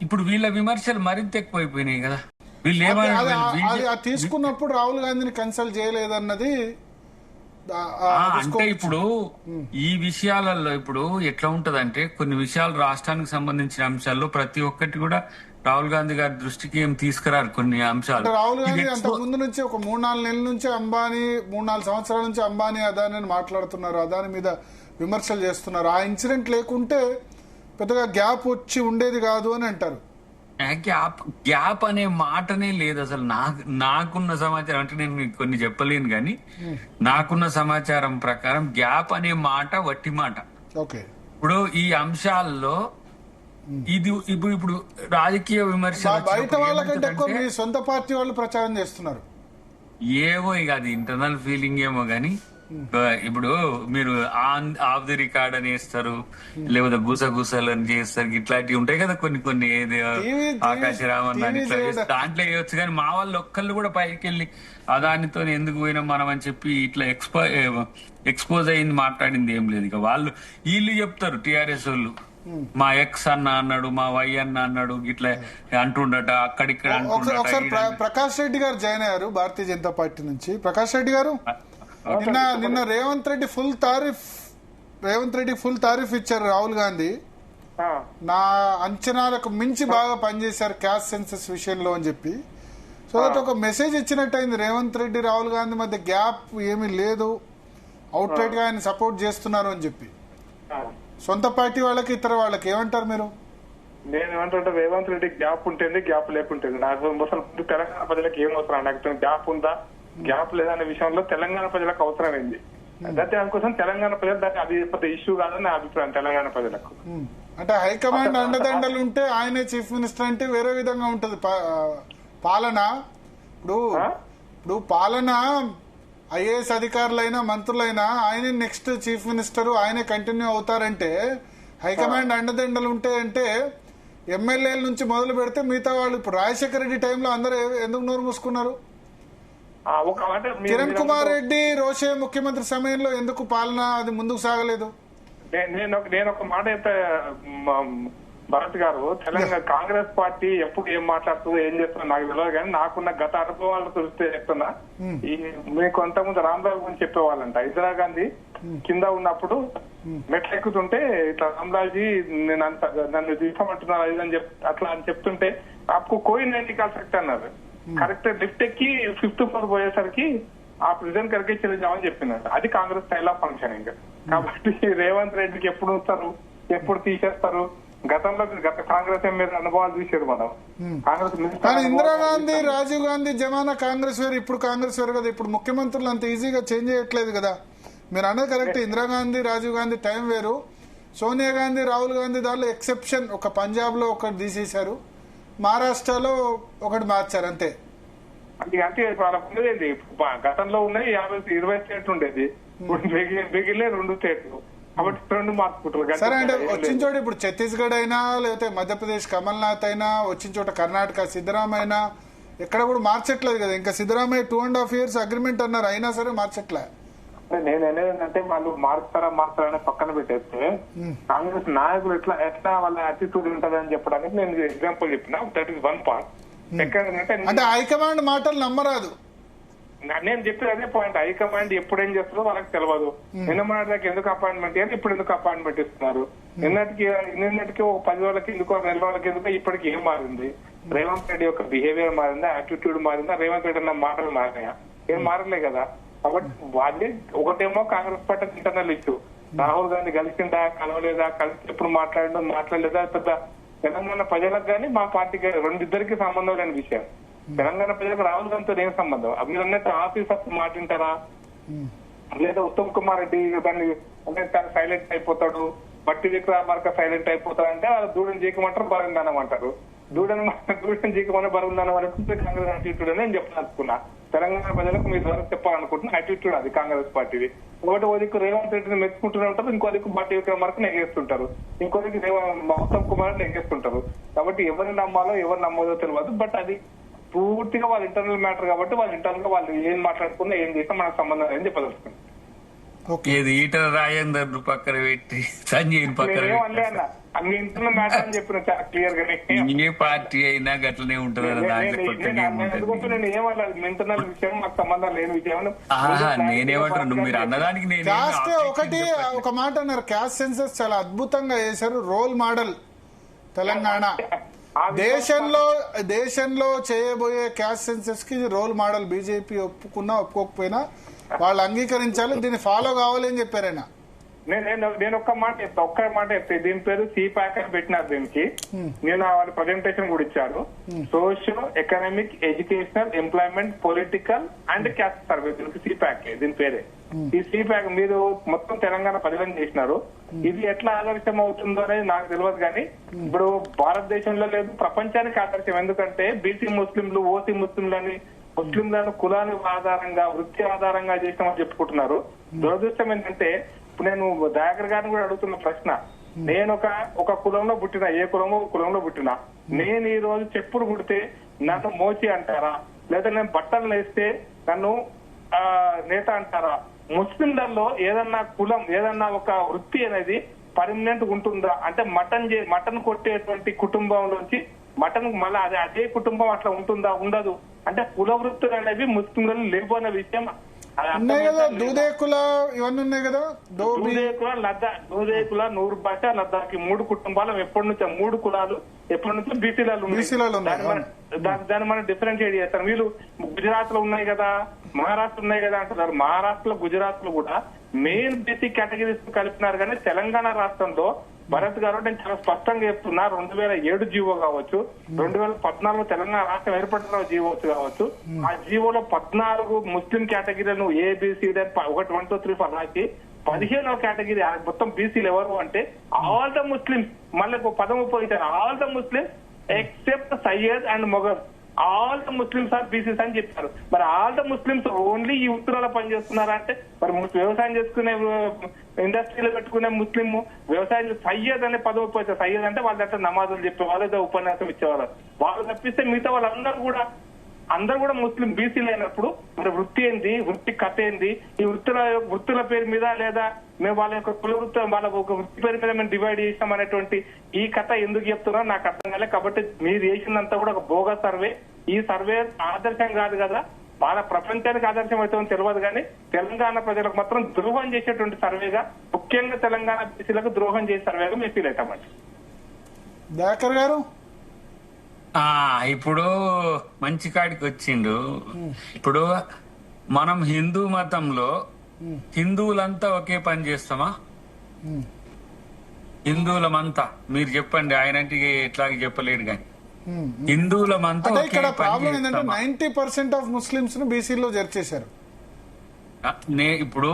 Speaker 3: ఇప్పుడు వీళ్ళ విమర్శలు మరింత ఎక్కువైపోయినాయి కదా. వీళ్ళు
Speaker 2: తీసుకున్నప్పుడు రాహుల్ గాంధీని కన్సల్ట్ చేయలేదన్నది
Speaker 3: అంటే ఇప్పుడు ఈ విషయాలలో ఇప్పుడు ఎట్లా ఉంటదంటే, కొన్ని విషయాలు రాష్ట్రానికి సంబంధించిన అంశాల్లో ప్రతి ఒక్కటి కూడా రాహుల్ గాంధీ గారి దృష్టికి ఏం తీసుకురారు. కొన్ని అంశాలు
Speaker 2: రాహుల్ గాంధీ అంత ముందు నుంచి ఒక 3-4 నెలల నుంచి అంబానీ, 3-4 సంవత్సరాల నుంచి అంబానీ అదాని అని మాట్లాడుతున్నారు, అదాని మీద విమర్శలు చేస్తున్నారు. ఆ ఇన్సిడెంట్ లేకుంటే పెద్దగా గ్యాప్ వచ్చి ఉండేది కాదు అని అంటారు.
Speaker 3: గ్యాప్ అనే మాటనే లేదు అసలు. నాకున్న సమాచారం, అంటే నేను మీకు కొన్ని చెప్పలేను కానీ నాకున్న సమాచారం ప్రకారం గ్యాప్ అనే మాట వట్టి మాట.
Speaker 2: ఓకే,
Speaker 3: ఇప్పుడు ఈ అంశాల్లో ఇది ఇప్పుడు రాజకీయ విమర్శ
Speaker 2: బయట వాళ్ళకంటే ఎక్కువ మీ సొంత పార్టీ వాళ్ళు ప్రచారం చేస్తున్నారు.
Speaker 3: ఏమో ఇక అది ఇంటర్నల్ ఫీలింగ్ ఏమో గానీ ఇప్పుడు మీరు ఆఫ్ ది రికార్డ్ అని వేస్తారు, లేకపోతే గుసగుసలు అని చేస్తారు, ఇట్లాంటివి ఉంటాయి కదా కొన్ని ఏది ఆకాశరామన్ అని ఇట్లా దాంట్లో వేయొచ్చు. కానీ మా వాళ్ళు ఒక్కళ్ళు కూడా పైకి వెళ్ళి అదానితో ఎందుకు పోయినాం మనం అని చెప్పి ఇట్లా ఎక్స్పోజ్ అయింది మాట్లాడింది ఏం లేదు. ఇక వీళ్ళు చెప్తారు టిఆర్ఎస్ వాళ్ళు, మా ఎక్స్ అన్న అన్నాడు, మా వై అన్న అన్నాడు, ఇట్లా అంటుండట అక్కడిక్కడ
Speaker 2: ఒకసారి ప్రకాష్ రెడ్డి గారు జాయిన్ అయ్యారు భారతీయ జనతా పార్టీ నుంచి. ప్రకాష్ రెడ్డి గారు నిన్న రేవంత్ రెడ్డి ఫుల్ తారీఫ్ ఇచ్చారు రాహుల్ గాంధీ. నా అంచనాలకు మించి బాగా పనిచేశారు క్యాస్ట్ సెన్సస్ విషయంలో అని చెప్పి. సో దట్ ఒక మెసేజ్ ఇచ్చినట్టు అయింది. రేవంత్ రెడ్డి రాహుల్ గాంధీ మధ్య గ్యాప్ ఏమీ లేదు, అవుట్ రైట్ గా ఆయన సపోర్ట్ చేస్తున్నారు అని చెప్పి. సొంత పార్టీ వాళ్ళకి ఇతర వాళ్ళకి ఏమంటారు మీరు?
Speaker 4: నేను ఏమంటుంటే రేవంత్ రెడ్డి గ్యాప్ ఉంటుంది, గ్యాప్ లేకుంటుంది. నాకు ముసలి తెలంగాణ ప్రజలకు ఏం అవసరం, నాకు గ్యాప్ ఉందా గ్యాప్ లేదా అనే విషయంలో తెలంగాణ ప్రజలకు అవసరమైంది. దానికోసం తెలంగాణ ప్రజలు దాన్ని అది పెద్ద ఇష్యూ కాదని నా అభిప్రాయం. తెలంగాణ ప్రజలకు
Speaker 2: అంటే హైకమాండ్ అండదండలు ఉంటే ఆయనే చీఫ్ మినిస్టర్ అంటే వేరే విధంగా ఉంటది పాలన. ఇప్పుడు పాలన ఐఏఎస్ అధికారులైనా మంత్రులైనా ఆయనే నెక్స్ట్ చీఫ్ మినిస్టర్, ఆయనే కంటిన్యూ అవుతారంటే హైకమాండ్ అండదండలు ఉంటే అంటే ఎమ్మెల్యేల నుంచి మొదలు పెడితే మిగతా వాళ్ళు ఇప్పుడు రాజశేఖర రెడ్డి టైంలో అందరూ ఎందుకు నోరు మూసుకున్నారు? కిరణ్ కుమార్ రెడ్డి రోషే ముఖ్యమంత్రి సమయంలో ఎందుకు పాలన అది ముందుకు సాగలేదు?
Speaker 4: నేను ఒక మాట అయితే భరత్ గారు, తెలంగాణ కాంగ్రెస్ పార్టీ ఎప్పుడు ఏం మాట్లాడుతుందో ఏం చేస్తుందో నాకు తెలియదు, కానీ నాకున్న గత అనుభవాలు చూస్తే చెప్తున్నా. మీకు కొంతమంది రామరాజు గురించి చెప్పేవాళ్ళంట. ఇందిరాగాంధీ కింద ఉన్నప్పుడు మెట్లు ఎక్కుతుంటే ఇట్లా రామరాజీ నన్ను తీసుకోమంటున్నారు అట్లా అని చెప్తుంటే ఆకు కోయి నైన్టీ కాన్సెప్ట్ అన్నారు. కరెక్ట్ లిఫ్ట్ ఎక్కి 5th floor పోయేసరికి ఆ ప్రిజన్ కరికే చెల్లించామని చెప్పిందంట. అది కాంగ్రెస్ స్టైల్ ఆఫ్ ఫంక్షనింగ్. కాబట్టి రేవంత్ రెడ్డికి ఎప్పుడు వస్తారు, ఎప్పుడు తీసేస్తారు? గత కాంగ్రెస్ ఎమ్మెల్యే అనుభవాలు చూసారు మనం.
Speaker 2: కాంగ్రెస్ ఇందిరాగాంధీ రాజీవ్ గాంధీ జమానా కాంగ్రెస్ వేరు, ఇప్పుడు కాంగ్రెస్ వేరు కదా. ఇప్పుడు ముఖ్యమంత్రులు అంత ఈజీగా చేంజ్ చేయట్లేదు కదా. మీరు అన్నది కరెక్ట్. ఇందిరాగాంధీ రాజీవ్ గాంధీ టైం వేరు. సోనియా గాంధీ రాహుల్ గాంధీ దాంట్లో ఎక్సెప్షన్. ఒక పంజాబ్ లో ఒకటి తీసేశారు, మహారాష్ట్రలో ఒకటి మార్చారు అంతే.
Speaker 4: అంటే ఉండేది గతంలో ఉన్నాయి 20 స్టేట్లు ఉండేది, మిగిలిన 2 స్టేట్లు. కాబట్టి 2 మార్చుకుంటారు.
Speaker 2: సరే అంటే వచ్చిన చోట ఇప్పుడు ఛత్తీస్గఢ్ అయినా లేకపోతే మధ్యప్రదేశ్ కమల్నాథ్ అయినా, వచ్చిన చోట కర్ణాటక సిద్ధరామయ్య అయినా ఎక్కడ కూడా మార్చట్లేదు కదా. ఇంకా సిద్ధరామయ్య 2.5 years అగ్రిమెంట్ అన్నారు, అయినా సరే మార్చట్లే.
Speaker 4: నేను అనేది వాళ్ళు మారుతారని పక్కన పెట్టేస్తే కాంగ్రెస్ నాయకులు ఎట్లా వాళ్ళ యాటిట్యూడ్ ఉంటది అని చెప్పడానికి నేను ఎగ్జాంపుల్ చెప్పిన. That is 1 part.
Speaker 2: అంటే హైకమాండ్ మాటలు నమ్మరాదు.
Speaker 4: నేను చెప్పేది అదే పాయింట్. హైకమాండ్ ఎప్పుడు ఏం చేస్తుందో వాళ్ళకి తెలియదు. నిన్న దాకా ఎందుకు అపాయింట్మెంట్ ఇవ్వాలి, ఇప్పుడు ఎందుకు అపాయింట్మెంట్ ఇస్తున్నారు? నిన్నటికి ఒక 10 రోజులకి ఎందుకు, 2 రోజులకి ఎందుకు, ఇప్పటికి ఏం మారింది? రేవంత్ రెడ్డి యొక్క బిహేవియర్ మారిందా, యాటిట్యూడ్ మారిందా? రేవంత్ రెడ్డి అన్న మాటలు మారినాయా? ఏం మారలే కదా. కాబట్టి వాళ్ళే ఒకటేమో Congress party internal issue. Rahul Gandhi కలిసిందా, కలవలేదా, కలిసి ఎప్పుడు మాట్లాడలేదా, పెద్ద తెలంగాణ ప్రజలకు కానీ మా పార్టీకి రెండిద్దరికి సంబంధం లేని విషయం. తెలంగాణ ప్రజలకు రాహుల్ గాంధీతో ఏం సంబంధం? మీరు అన్నట్టు ఆఫీసర్స్ మాటింటారా, లేదా ఉత్తమ్ కుమార్ రెడ్డి దాన్ని సైలెంట్ అయిపోతాడు, బట్టి విక్రమార్క సైలెంట్ అయిపోతాడంటే దూడని జీకమంటారు, బరుందానం అంటారు. దూడని జీకమని బరుందానం అనుకుంటే కాంగ్రెస్ యాటిట్యూడ్ అని నేను చెప్పాలనుకున్నా. తెలంగాణ ప్రజలకు మీ ద్వారా చెప్పాలనుకుంటున్నా యాటిట్యూడ్ అది కాంగ్రెస్ పార్టీది. ఒకటి దిక్కు రేవంత్ రెడ్డిని మెచ్చుకుంటూనే ఉంటారు, ఇంకో దిక్కు బట్టి విక్రమార్కను ఎగేస్తుంటారు, ఇంకో దిక్కు ఉత్తమ్ కుమార్ ఎగేస్తుంటారు. కాబట్టి ఎవరిని నమ్మాలో ఎవరు నమ్మదో తెలియదు. బట్ అది పూర్తిగా వాళ్ళ ఇంటర్నల్ మ్యాటర్ కాబట్టి వాళ్ళ ఇంటర్నల్ గా వాళ్ళు ఏం మాట్లాడుకున్నా ఏం చేసినా మనకు సంబంధం లేదని చెప్పదలుచుకుంది.
Speaker 3: ఏది ఈటల రాజేందర్ పక్కన పెట్టి సంజయ్ పక్కన
Speaker 4: అన్ని ఇంటర్నల్ మ్యాటర్ అని చెప్పిన చాలా క్లియర్ గా.
Speaker 3: ఏ పార్టీ అయినా గట్లనే ఉంటుంది.
Speaker 4: నేను ఏమన్నా ఇంటర్నల్ విషయం మాకు సంబంధం లేని విషయం.
Speaker 3: నేనేమంటాను మీరు అన్నదానికి
Speaker 2: ఒకటి ఒక మాట అన్నారు, క్యాస్ట్ సెన్సస్ చాలా అద్భుతంగా చేశారు, రోల్ మోడల్ తెలంగాణ. దేశంలో చేయబోయే క్యాస్ట్ సెన్సస్ కి రోల్ మోడల్. బీజేపీ ఒప్పుకున్నా ఒప్పుకోకపోయినా వాళ్ళు అంగీకరించాలి, దీన్ని ఫాలో కావాలి అని చెప్పారు ఆయన.
Speaker 4: నేను ఒక్క మాట చెప్తే దీని పేరు CPAC అని పెట్టినారు. దీనికి నేను వాళ్ళ ప్రజెంటేషన్ కూడా ఇచ్చారు. Socio economic educational employment political and caste survey. దీనికి CPAC దీని పేరే. ఈ సిపాక్ మీరు మొత్తం తెలంగాణ పరిగణన చేసినారు. ఇది ఎట్లా ఆదర్శం అవుతుందో అనేది నాకు తెలియదు, కానీ ఇప్పుడు భారతదేశంలో లేదు, ప్రపంచానికి ఆదర్శం. ఎందుకంటే బీసీ ముస్లింలు, ఓసీ ముస్లింలని, ముస్లింలను కులాన్ని ఆధారంగా, వృత్తి ఆధారంగా చేసినామని చెప్పుకుంటున్నారు. దురదృష్టం ఏంటంటే ఇప్పుడు నేను దయాకర్ గారిని కూడా అడుగుతున్న ప్రశ్న, నేను ఒక కులంలో పుట్టినా, ఏ కులంలో పుట్టినా, నేను ఈ రోజు చెప్పుడు పుడితే నన్ను మోచి అంటారా, లేదా నేను బట్టలు వేస్తే నన్ను నేత అంటారా? ముస్లింలలో ఏదన్నా కులం, ఏదన్నా ఒక వృత్తి అనేది పర్మనెంట్ ఉంటుందా? అంటే మటన్ కొట్టేటువంటి కుటుంబంలోంచి మటన్ మళ్ళీ అదే కుటుంబం అట్లా ఉంటుందా? ఉండదు. అంటే కుల వృత్తులు అనేవి ముస్లింలలో లేవు అన్న విషయం
Speaker 2: ఉన్నాయి కదా, దూదేకుల ఇవన్నీ ఉన్నాయి కదా,
Speaker 4: దూదేకుల, నూరు భాష, లద్దాఖ్, 3 కుటుంబాలు ఎప్పటి నుంచో, 3 కులాలు ఎప్పటి నుంచో బీసీలలో దాన్ని మనం డిఫరెన్షియేట్ చేస్తాం. వీళ్ళు గుజరాత్ లో ఉన్నాయి కదా, మహారాష్ట్ర ఉన్నాయి కదా అంటున్నారు. మహారాష్ట్రలో, గుజరాత్ లో కూడా మెయిన్ బీసీ కేటగిరీస్ కలిపినారు. కానీ తెలంగాణ రాష్ట్రంలో భరత్ గారు నేను చాలా స్పష్టంగా చెప్తున్నా, 2007 జీవో కావచ్చు, 2014 తెలంగాణ రాష్ట్రం ఏర్పడిన జీవో కావచ్చు, ఆ జీవోలో 14 ముస్లిం కేటగిరీలను ఏబిసి 1, 2, 3, 4 రాసి 15వ కేటగిరీ మొత్తం బీసీలు ఎవరు అంటే ఆల్ ద ముస్లిమ్స్. మళ్ళీ పదం ఉపయోగించారు, all the Muslims except Syed and Mughal, all the Muslims are BCs అని చెప్పారు. మరి ఆల్ ద ముస్లిమ్స్ ఓన్లీ ఈ ఉత్తరాల పనిచేస్తున్నారా అంటే, మరి వ్యవసాయం చేసుకునే, ఇండస్ట్రీలో పెట్టుకునే ముస్లిం, వ్యవసాయం సయ్యద్ అనే పదవి ఉపయోగించారు. సయ్యద్ అంటే వాళ్ళ దగ్గర నమాజులు చెప్పేవాళ్ళు, ఏదో ఉపన్యాసం ఇచ్చేవాళ్ళు. వాళ్ళు తప్పిస్తే మిగతా వాళ్ళందరూ కూడా ముస్లిం బీసీలు అయినప్పుడు మరి వృత్తి ఏంది, వృత్తి కథ ఏంది? ఈ వృత్తుల పేరు మీద, లేదా మేము వాళ్ళ యొక్క కుల వృత్తి, వాళ్ళ ఒక వృత్తి పేరు మీద మేము డివైడ్ చేసినాం అనేటువంటి ఈ కథ ఎందుకు చెప్తున్నారో నాకు అర్థం కాలే. కాబట్టి మీరు చేసిందంతా కూడా ఒక బోగ సర్వే. ఈ సర్వే ఆదర్శం కాదు కదా, వాళ్ళ ప్రపంచానికి ఆదర్శం అవుతుందని తెలియదు, కానీ తెలంగాణ ప్రజలకు మాత్రం ద్రోహం చేసేటువంటి సర్వేగా, ముఖ్యంగా తెలంగాణ బీసీలకు ద్రోహం చేసే సర్వేగా మేము ఫీల్ అవుతామండి.
Speaker 2: దయాకర్ గారు
Speaker 3: ఇప్పుడు మంచి కాడికి వచ్చిండు. ఇప్పుడు మనం హిందూ మతంలో హిందువులంతా ఒకే పని చేస్తామా? హిందువులమంతా మీరు చెప్పండి, ఆయనంటే ఎట్లాగే చెప్పలేడు కానీ హిందువులమంతా
Speaker 2: ఇక్కడ ప్రాబ్లం ఏంటంటే 90% ఆఫ్ ముస్లిమ్స్ ను బీసీలో చేర్చేశారు.
Speaker 3: ఇప్పుడు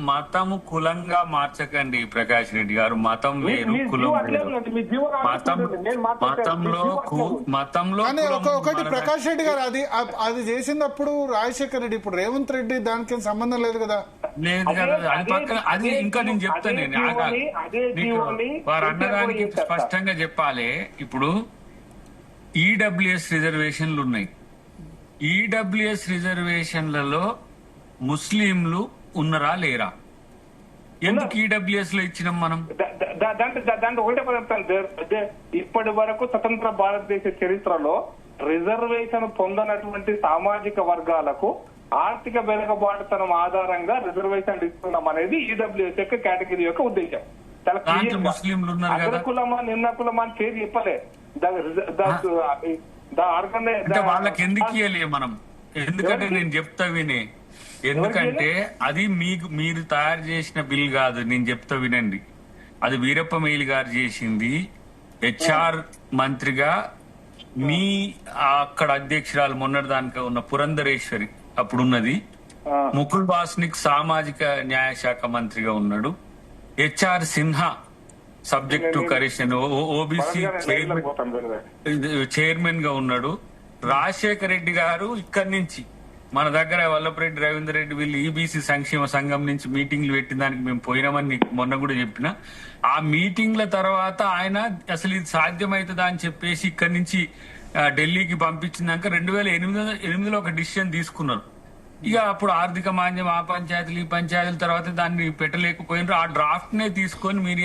Speaker 3: మతము కులంగా మార్చకండి ప్రకాష్ రెడ్డి గారు. మతం వేరు, కులం వేరు. మతంలో
Speaker 2: ఒకటి ప్రకాష్ రెడ్డి గారు అది చేసినప్పుడు రాజశేఖర్ రెడ్డి, ఇప్పుడు రేవంత్ రెడ్డి దానికి సంబంధం లేదు కదా.
Speaker 3: లేదు కదా, అది పక్కన. అది ఇంకా నేను చెప్తాను, నేను వారు అన్నదానికి స్పష్టంగా చెప్పాలి. ఇప్పుడు ఈడబ్ల్యూఎస్ రిజర్వేషన్లు ఉన్నాయి. ఈడబ్ల్యూఎస్ రిజర్వేషన్లలో ముస్లింలు ఉన్నరా లేరా? ఎందుకు ఈడబ్ల్యూఎస్ లో ఇచ్చినాం మనం?
Speaker 4: దాంట్లో ఒకటే పదార్థాలు, ఇప్పటి వరకు స్వతంత్ర భారతదేశ చరిత్రలో రిజర్వేషన్ పొందనటువంటి సామాజిక వర్గాలకు ఆర్థిక వెనుకబాటుతనం ఆధారంగా రిజర్వేషన్ ఇస్తున్నాం అనేది ఈడబ్ల్యూఎస్ యొక్క కేటగిరీ యొక్క ఉద్దేశం.
Speaker 3: ముస్లింలు ఉన్నారు కదా,
Speaker 4: కులమా నిన్న కులమా అని పేరు చెప్పలే.
Speaker 3: వాళ్ళకి ఎందుకు ఇయ్యలే మనం? ఎందుకంటే నేను చెప్తా విని, ఎందుకంటే అది మీరు తయారు చేసిన బిల్ కాదు, నేను చెప్తా వినండి. అది వీరప్ప మొయిలీ గారు చేసింది. హెచ్ఆర్ మంత్రిగా మీ అక్కడ అధ్యక్షురాలు మొన్నటిదానిక ఉన్న పురంధరేశ్వరి అప్పుడున్నది. ముకుల్ వాస్నిక్ సామాజిక న్యాయ శాఖ మంత్రిగా ఉన్నాడు. HR Sinha subject to correction OBC chairman గా ఉన్నాడు. రాజశేఖర రెడ్డి గారు ఇక్కడి నుంచి మన దగ్గర వల్లభరెడ్డి రవీందర్ రెడ్డి వీళ్ళు ఈబీసీ సంక్షేమ సంఘం నుంచి మీటింగ్లు పెట్టిన దానికి మేము పోయినామని మొన్న కూడా చెప్పిన. ఆ మీటింగ్ల తర్వాత ఆయన అసలు ఇది సాధ్యమవుతుందా అని చెప్పేసి ఇక్కడి నుంచి ఢిల్లీకి పంపించినాక 2008లో ఒక డిసిషన్ తీసుకున్నారు. ఇక అప్పుడు ఆర్థిక మాంద్యం, ఆ పంచాయతీలు ఈ పంచాయతీల తర్వాత దాన్ని పెట్టలేకపోయినారు. ఆ డ్రాఫ్ట్ నే తీసుకొని మీరు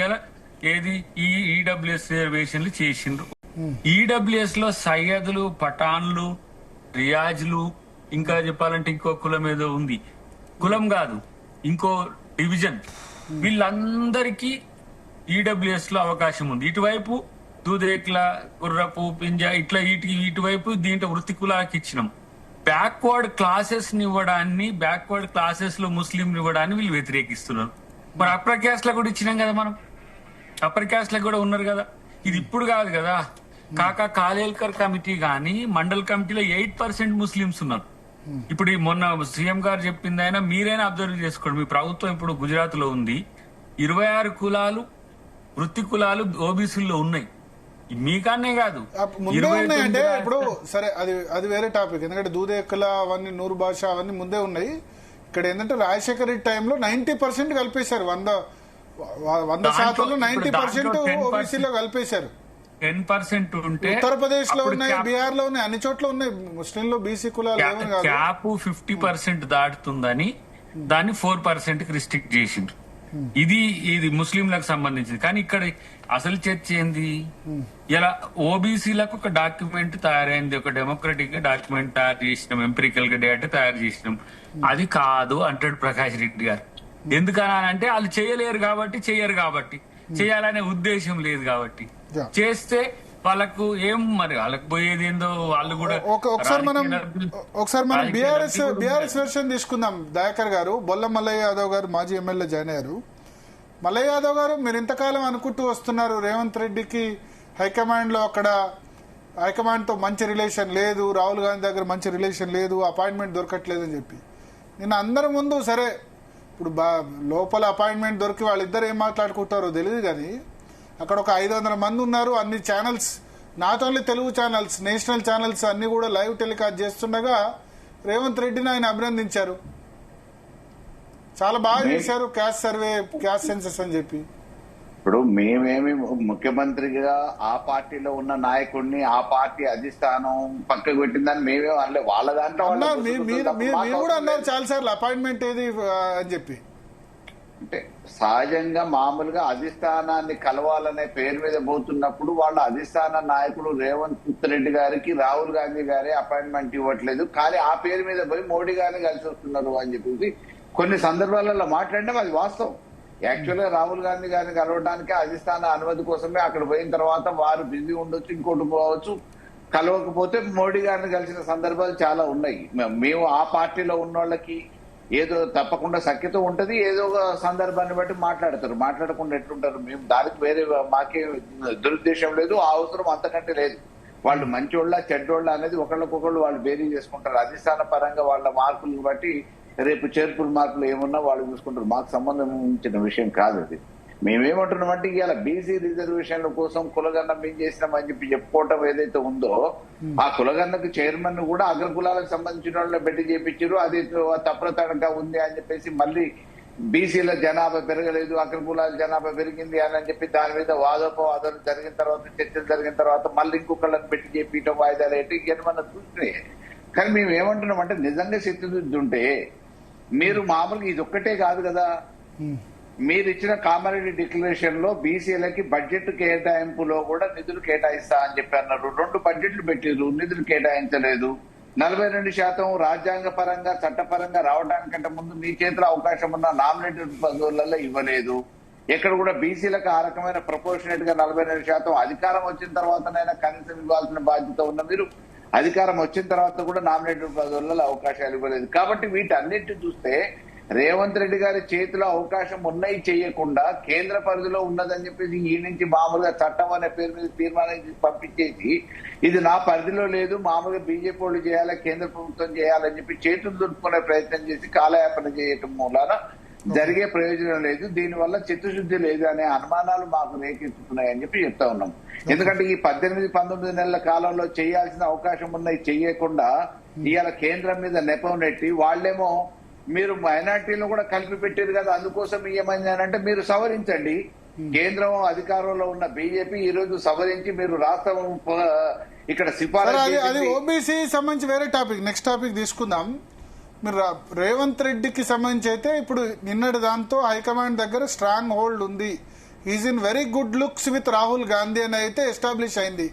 Speaker 3: ఏది ఈ ఈడబ్ల్యూఎస్ రిజర్వేషన్లు చేసిండ్రు. ఈడబ్ల్యూఎస్ లో సయ్యదులు, పఠాన్లు, రియాజ్లు, ఇంకా చెప్పాలంటే ఇంకో కులం ఏదో ఉంది, కులం కాదు ఇంకో డివిజన్, వీళ్ళందరికీ ఈడబ్ల్యూఎస్ లో అవకాశం ఉంది. ఇటువైపు దూదేక్ల, గుర్రపు, పింజా ఇట్లా ఇటువైపు దీంట్లో వృత్తి కులాలకు ఇచ్చినాం. బ్యాక్వర్డ్ క్లాసెస్ ని ఇవ్వడాన్ని, బ్యాక్వర్డ్ క్లాసెస్ లో ముస్లిం ఇవ్వడాన్ని వీళ్ళు వ్యతిరేకిస్తున్నారు. మరి అప్పర్ క్యాస్ట్ లో కూడా ఇచ్చినాం కదా మనం, అప్పర్ క్యాస్ట్ లో కూడా ఉన్నారు కదా. ఇది ఇప్పుడు కాదు కదా. కాకా కాలేల్కర్ కమిటీ గాని మండల్ కమిటీలో 8% ముస్లింస్ ఉన్నారు. ఇప్పుడు ఈ మొన్న సీఎం గారు చెప్పింది అయినా మీరైనా అబ్జర్వ్ చేసుకోండి. మీ ప్రభుత్వం ఇప్పుడు గుజరాత్ లో ఉంది, 26 కులాలు వృత్తి కులాలు ఓబీసీల్లో ఉన్నాయి. మీకన్నే కాదు,
Speaker 2: ముందే ఉన్నాయంటే ఇప్పుడు సరే అది వేరే టాపిక్. ఎందుకంటే దూదేకుల అవన్నీ నూరు భాష అవన్నీ ముందే ఉన్నాయి. ఇక్కడ ఏంటంటే రాజశేఖర రెడ్డి టైంలో 90% కలిపేశారు. 100% 90% ఓబీసీలో కలిపేశారు.
Speaker 3: 10% ఉంటే
Speaker 2: ఉత్తరప్రదేశ్ లో ఉన్నాయి, బీహార్ లో ఉన్నాయి, అన్ని చోట్ల ఉన్నాయి. ముస్లింలో బీసీ కులాలు
Speaker 3: క్యాప్ 50% దాటుతుందని దాన్ని 4% కి రిస్ట్రిక్ట్ చేసిండ్రు. ఇది ముస్లింలకు సంబంధించింది. కానీ ఇక్కడ అసలు చర్చ ఏంది, ఇలా ఓబీసీలకు ఒక డాక్యుమెంట్ తయారైంది, ఒక డెమోక్రటిక్ గా డాక్యుమెంట్ తయారు చేసినాం, ఎంపిరికల్ గా డేటా తయారు చేసినాం. అది కాదు అంటాడు ప్రకాష్ రెడ్డి గారు. ఎందుకనంటే వాళ్ళు చేయలేరు కాబట్టి, చెయ్యరు కాబట్టి, చేయాలనే ఉద్దేశం లేదు కాబట్టి. చేస్తే వాళ్ళకు ఏం మరి వాళ్ళకి పోయేది ఏందో వాళ్ళు కూడా.
Speaker 2: ఒకసారి మనం బీఆర్ఎస్ వెర్షన్ తీసుకుందాం. దయాకర్ గారు, బొల్ల మల్లయ్య యాదవ్ గారు మాజీ ఎమ్మెల్యే జాయిన్ అయ్యారు. మల్లయ్య యాదవ్ గారు, మీరు ఇంతకాలం అనుకుంటూ వస్తున్నారు రేవంత్ రెడ్డికి హైకమాండ్ లో అక్కడ హైకమాండ్ తో మంచి రిలేషన్ లేదు, రాహుల్ గాంధీ దగ్గర మంచి రిలేషన్ లేదు, అపాయింట్మెంట్ దొరకట్లేదు అని చెప్పి. నిన్న అందరి ముందు సరే ఇప్పుడు లోపల అపాయింట్మెంట్ దొరికి వాళ్ళిద్దరు ఏం మాట్లాడుకుంటారో తెలియదు, కానీ అక్కడ ఒక 500 మంది ఉన్నారు. అన్ని channels, not only Telugu channels, national channels అన్ని కూడా లైవ్ టెలికాస్ట్ చేస్తుండగా రేవంత్ రెడ్డిని ఆయన అభినందించారు. చాలా బాగా చేశారు క్యాస్ట్ సర్వే, క్యాస్ట్ సెన్సస్ అని చెప్పి.
Speaker 5: ఇప్పుడు మేమేమి ముఖ్యమంత్రిగా ఆ పార్టీలో ఉన్న నాయకుడిని ఆ పార్టీ అధిష్టానం పక్కకు పెట్టిందని మేమే అనలే. వాళ్ళ దాంట్లో
Speaker 2: మీరు కూడా అన్నారు చాలా సార్లు అపాయింట్మెంట్ ఏది అని చెప్పి.
Speaker 5: అంటే సహజంగా మామూలుగా అధిష్టానాన్ని కలవాలనే పేరు మీద పోతున్నప్పుడు వాళ్ళ అధిష్టాన నాయకుడు రేవంత్ రెడ్డి గారికి రాహుల్ గాంధీ గారే అపాయింట్మెంట్ ఇవ్వట్లేదు, కానీ ఆ పేరు మీద పోయి మోడీ గారిని కలిసి వస్తున్నారు అని చెప్పేసి కొన్ని సందర్భాలలో మాట్లాడడం అది వాస్తవం. యాక్చువల్ గా రాహుల్ గాంధీ గారిని కలవడానికి అధిష్టాన అనుమతి కోసమే అక్కడ పోయిన తర్వాత వారు బిజీ ఉండొచ్చు, ఇంకోటి పోవచ్చు, కలవకపోతే మోడీ గారిని కలిసిన సందర్భాలు చాలా ఉన్నాయి. మేము ఆ పార్టీలో ఉన్న వాళ్ళకి ఏదో తప్పకుండా సఖ్యత ఉంటది, ఏదో ఒక సందర్భాన్ని బట్టి మాట్లాడతారు, మాట్లాడకుండా ఎట్లుంటారు. మేము దానికి వేరే మాకే దురుద్దేశం లేదు, ఆ అవసరం అంతకంటే లేదు. వాళ్ళు మంచోళ్ళ చెడ్డోళ్ళ అనేది ఒకళ్ళకొకళ్ళు వాళ్ళు బేరీ చేసుకుంటారు. అధిష్టాన పరంగా వాళ్ళ మార్కులను బట్టి రేపు చేర్పుల మార్కులు ఏమున్నా వాళ్ళు చూసుకుంటారు. మాకు సంబంధించిన విషయం కాదు అది. మేమేమంటున్నామంటే ఇవాళ బీసీ రిజర్వేషన్ల కోసం కులగన్నం ఏం చేసినామని చెప్పి చెప్పుకోవటం ఏదైతే ఉందో, ఆ కులగన్నకు చైర్మన్ కూడా అగ్రకులాలకు సంబంధించిన వాళ్ళు పెట్టి చేపించారు. అది తప్రతడంగా ఉంది అని చెప్పేసి మళ్ళీ బీసీల జనాభా పెరగలేదు, అగ్రకులాల జనాభా పెరిగింది అని చెప్పి దాని మీద వాదోపవాదాలు జరిగిన తర్వాత, చర్చలు జరిగిన తర్వాత మళ్ళీ ఇంకొకళ్ళని పెట్టి చేపించడం, వాయిదాలు ఏంటి ఇవన్నీ మనం చూస్తున్నాయి. కానీ మేము ఏమంటున్నామంటే నిజంగా శక్తి ఉంటే మీరు మామూలుగా ఇది ఒక్కటే కాదు కదా, మీరు ఇచ్చిన కామారెడ్డి డిక్లరేషన్ లో బీసీలకి బడ్జెట్ కేటాయింపులో కూడా నిధులు కేటాయిస్తా అని చెప్పి అన్నారు. 2 బడ్జెట్లు పెట్టారు, నిధులు కేటాయించలేదు. 42% రాజ్యాంగ పరంగా చట్టపరంగా రావడానికంటే ముందు మీ చేతిలో అవకాశం ఉన్న నామినేటెడ్ పదవులలో ఇవ్వలేదు. ఎక్కడ కూడా బీసీలకు ఆ రకమైన ప్రపోర్షనేట్ గా 42% అధికారం వచ్చిన తర్వాతనైనా కనీసం ఇవ్వాల్సిన బాధ్యత ఉన్న మీరు అధికారం వచ్చిన తర్వాత కూడా నామినేటెడ్ పదవులలో అవకాశాలు ఇవ్వలేదు. కాబట్టి వీటన్నిటిని చూస్తే రేవంత్ రెడ్డి గారి చేతిలో అవకాశం ఉన్నాయి చేయకుండా కేంద్ర పరిధిలో ఉన్నదని చెప్పేసి ఈ నుంచి మామూలుగా చట్టం అనే పేరు మీద తీర్మానం పంపించేసి ఇది నా పరిధిలో లేదు, మామూలుగా బీజేపీ వాళ్ళు చేయాలి, కేంద్ర ప్రభుత్వం చేయాలని చెప్పి చేతులు దులుపుకునే ప్రయత్నం చేసి కాలయాపన చేయటం మూలాన జరిగే ప్రయోజనం లేదు, దీనివల్ల చిత్తశుద్ధి లేదు అనే అనుమానాలు మాకు రేకెత్తుతున్నాయని చెప్పి చెప్తా ఉన్నాం. ఎందుకంటే ఈ 18-19 నెలల కాలంలో చేయాల్సిన అవకాశం ఉన్నాయి చేయకుండా ఇవాళ కేంద్రం మీద నెపం నెట్టి వాళ్ళేమో మీరు మైనార్టీలను కూడా కలిపి పెట్టారు కదా, అందుకోసం ఏమైంది అంటే మీరు సవరించండి. కేంద్రం అధికారంలో ఉన్న బీజేపీ ఈ రోజు సవరించి మీరు రాష్ట్రం ఇక్కడ సిఫారసు.
Speaker 2: అది ఓబీసీ సంబంధించి వేరే టాపిక్, నెక్స్ట్ టాపిక్ తీసుకుందాం. మీరు రేవంత్ రెడ్డికి సంబంధించి అయితే ఇప్పుడు నిన్నటి దాంతో హైకమాండ్ దగ్గర స్ట్రాంగ్ హోల్డ్ ఉంది, is in very good looks with Rahul Gandhi అని అయితే ఎస్టాబ్లిష్ అయింది.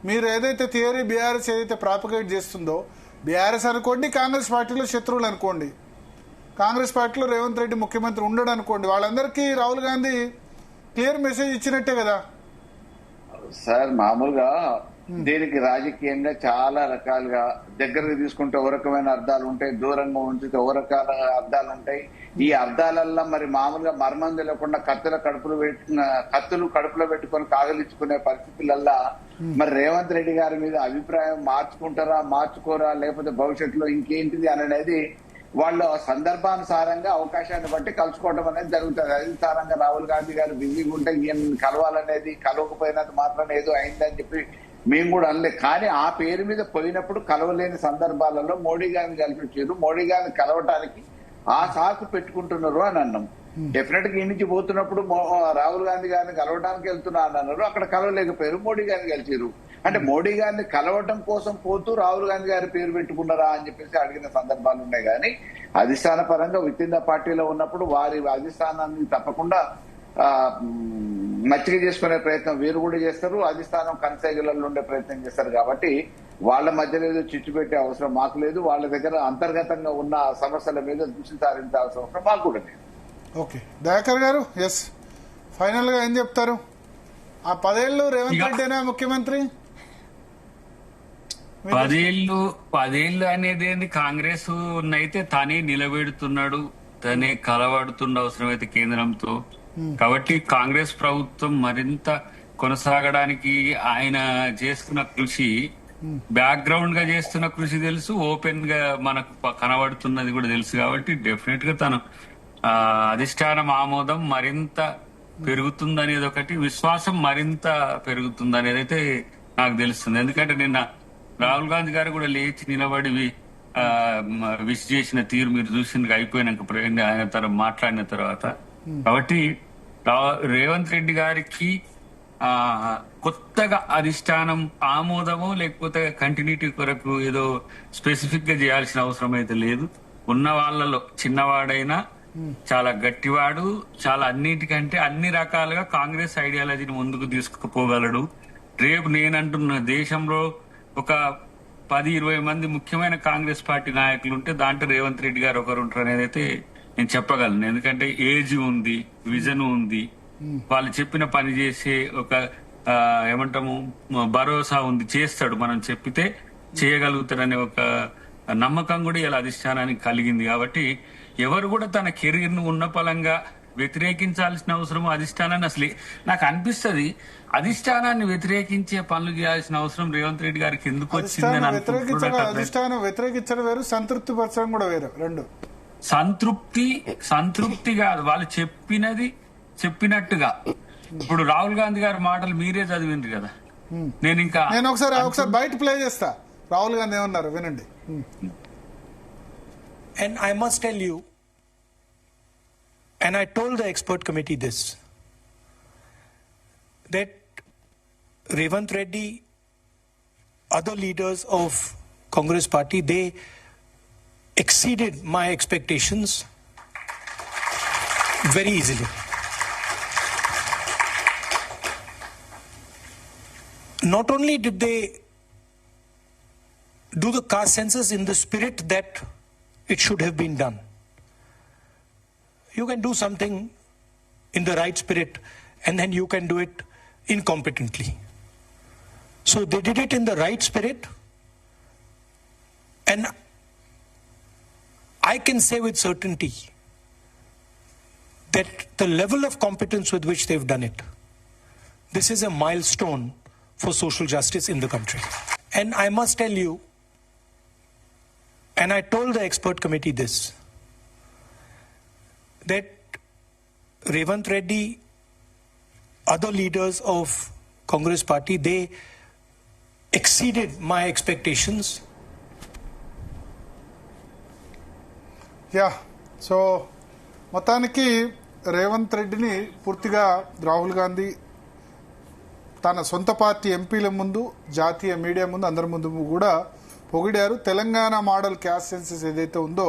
Speaker 2: మీరు ఏదైతే థియరీ బీఆర్ఎస్ ఏదైతే ప్రాపగేట్ చేస్తుందో, బీఆర్ఎస్ అనుకోండి, కాంగ్రెస్ పార్టీలో శత్రువులు అనుకోండి, కాంగ్రెస్ పార్టీలో రేవంత్ రెడ్డి ముఖ్యమంత్రి ఉండడు అనుకోండి, వాళ్ళందరికీ రాహుల్ గాంధీ క్లియర్ మెసేజ్ ఇచ్చినట్టే కదా
Speaker 5: సార్. మామూలుగా దీనికి రాజకీయంగా చాలా రకాలుగా దగ్గరకు తీసుకుంటే ఓ రకమైన అర్థాలు ఉంటాయి, దూరంగా ఉంచితే ఓ రకాల అర్థాలు ఉంటాయి. ఈ అర్థాలల్లో మరి మామూలుగా మర్మం తెలియకుండా కత్తులు కడుపులో పెట్టుకొని కాగలించుకునే పరిస్థితులల్లా మరి రేవంత్ రెడ్డి గారి మీద అభిప్రాయం మార్చుకుంటారా మార్చుకోరా, లేకపోతే భవిష్యత్తులో ఇంకేంటిది అనేది వాళ్ళు సందర్భానుసారంగా అవకాశాన్ని బట్టి కలుసుకోవడం అనేది జరుగుతుంది. అధికారంగా రాహుల్ గాంధీ గారు బిజీగా ఉంటే ఈయన కలవాలనేది, కలవకపోయినది మాత్రం ఏదో అయిందని చెప్పి మేము కూడా అనలే. కానీ ఆ పేరు మీద పోయినప్పుడు కలవలేని సందర్భాలలో మోడీ గారిని కలిపించారు. మోడీ గారిని కలవటానికి ఆ సాకు పెట్టుకుంటున్నారు అని అన్నాం. డెఫినెట్ గా ఈ నుంచి పోతున్నప్పుడు రాహుల్ గాంధీ గారిని కలవడానికి వెళ్తున్నా అని అన్నారు. అక్కడ కలవలేకపోయారు, మోడీ గారిని కలిసారు. అంటే మోడీ గారిని కలవటం కోసం పోతూ రాహుల్ గాంధీ గారి పేరు పెట్టుకున్నారా అని చెప్పేసి అడిగిన సందర్భాలు ఉన్నాయి. కానీ అధిష్టాన పరంగా విత్ ఇన్ ద పార్టీలో ఉన్నప్పుడు వారి అధిష్టానాన్ని తప్పకుండా మచ్చిక చేసుకునే ప్రయత్నం వీరు కూడా చేస్తారు, అధిష్టానం కనసాగిలలో ఉండే ప్రయత్నం చేస్తారు. కాబట్టి వాళ్ళ మధ్యలో ఏదో చిచ్చు పెట్టే అవసరం మాకు లేదు. వాళ్ళ దగ్గర అంతర్గతంగా ఉన్న సమస్యల మీద దృష్టి సారించాల్సిన అవసరం మాకు కూడా లేదు.
Speaker 2: ఓకే, దయాకర్ గారు, ఎస్, ఫైనల్ గా ఏం చెప్తారు? ఆ 10 ఏళ్ళు రేవంత్ రెడ్డినా ముఖ్యమంత్రి?
Speaker 3: 10 ఏళ్ళు అనేది కాంగ్రెస్ అయితే తానే నిలబెడుతున్నాడు, తనే కలవడుతున్న అవసరం అయితే కేంద్రంతో. కాబట్టి కాంగ్రెస్ ప్రభుత్వం మరింత కొనసాగడానికి ఆయన చేస్తున్న కృషి, బ్యాక్గ్రౌండ్ గా చేస్తున్న కృషి తెలుసు, ఓపెన్ గా మనకు కనబడుతున్నది కూడా తెలుసు. కాబట్టి డెఫినెట్ గా తను అధిష్టానం ఆమోదం మరింత పెరుగుతుందనేది ఒకటి, విశ్వాసం మరింత పెరుగుతుందనేది అయితే నాకు తెలుస్తుంది. ఎందుకంటే నిన్న రాహుల్ గాంధీ గారు కూడా లేచి నిలబడి విష్ చేసిన తీరు మీరు చూసింది అయిపోయినాక ఆయన మాట్లాడిన తర్వాత. కాబట్టి రేవంత్ రెడ్డి గారికి కొత్తగా అధిష్టానం ఆమోదమో లేకపోతే కంటిన్యూటీ కొరకు ఏదో స్పెసిఫిక్ గా చేయాల్సిన అవసరం అయితే లేదు. ఉన్న వాళ్ళలో చిన్నవాడైనా చాలా గట్టివాడు, చాలా అన్నిటికంటే అన్ని రకాలుగా కాంగ్రెస్ ఐడియాలజీని ముందుకు తీసుకుపోగలడు. రేపు నేనంటున్న దేశంలో ఒక 10-20 మంది ముఖ్యమైన కాంగ్రెస్ పార్టీ నాయకులు ఉంటే దాంట్లో రేవంత్ రెడ్డి గారు ఒకరు ఉంటారు అనేది అయితే నేను చెప్పగలను. ఎందుకంటే ఏజ్ ఉంది, విజన్ ఉంది, వాళ్ళు చెప్పిన పని చేసే ఒక ఏమంటాము భరోసా ఉంది, చేస్తాడు, మనం చెప్పితే చేయగలుగుతాడనే ఒక నమ్మకం కూడా ఇలా అధిష్టానానికి కలిగింది. కాబట్టి ఎవరు కూడా తన కెరీర్ ను ఉన్న పలంగా వ్యతిరేకించాల్సిన అవసరం అధిష్టానాన్ని అసలు నాకు అనిపిస్తుంది. అధిష్టానాన్ని వ్యతిరేకించే పనులు చేయాల్సిన అవసరం రేవంత్ రెడ్డి గారికి ఎందుకు వచ్చిందని
Speaker 2: అధిష్టానం వ్యతిరేకించడం వేరు, సంతృప్తి పరచడం కూడా వేరు. రెండు
Speaker 3: సంతృప్తి కాదు, వాళ్ళు చెప్పినట్టుగా. ఇప్పుడు రాహుల్ గాంధీ గారి మాటలు మీరే చదివింది కదా. నేను
Speaker 2: ఒకసారి బయట ప్లే చేస్తా. రాహుల్ గాంధీ ఏమన్నారు వినండి.
Speaker 6: And I must tell you, and I told the expert committee this, that Revanth Reddy, other leaders of Congress party, they exceeded my expectations very easily. Not only did they do the caste census in the spirit that it should have been done. You can do something in the right spirit and then you can do it incompetently. So they did it in the right spirit, and I can say with certainty that the level of competence with which they've done it, this is a milestone for social justice in the country. And I must tell you, and I told the expert committee this, that Revanth Reddy, other leaders of Congress party, they exceeded my expectations.
Speaker 2: So మొత్తానికి రేవంత్ రెడ్డిని పూర్తిగా రాహుల్ గాంధీ తన సొంత party ఎంపీల ముందు, జాతీయ media ముందు, అందరి ముందు కూడా పొగిడారు. తెలంగాణ మోడల్ క్యాస్ట్ సెన్సస్ ఏదైతే ఉందో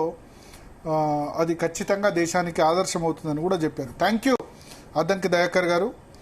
Speaker 2: అది ఖచ్చితంగా దేశానికి ఆదర్శం అవుతుందని కూడా చెప్పారు. థ్యాంక్ యూ అద్దంకి దయాకర్ గారు.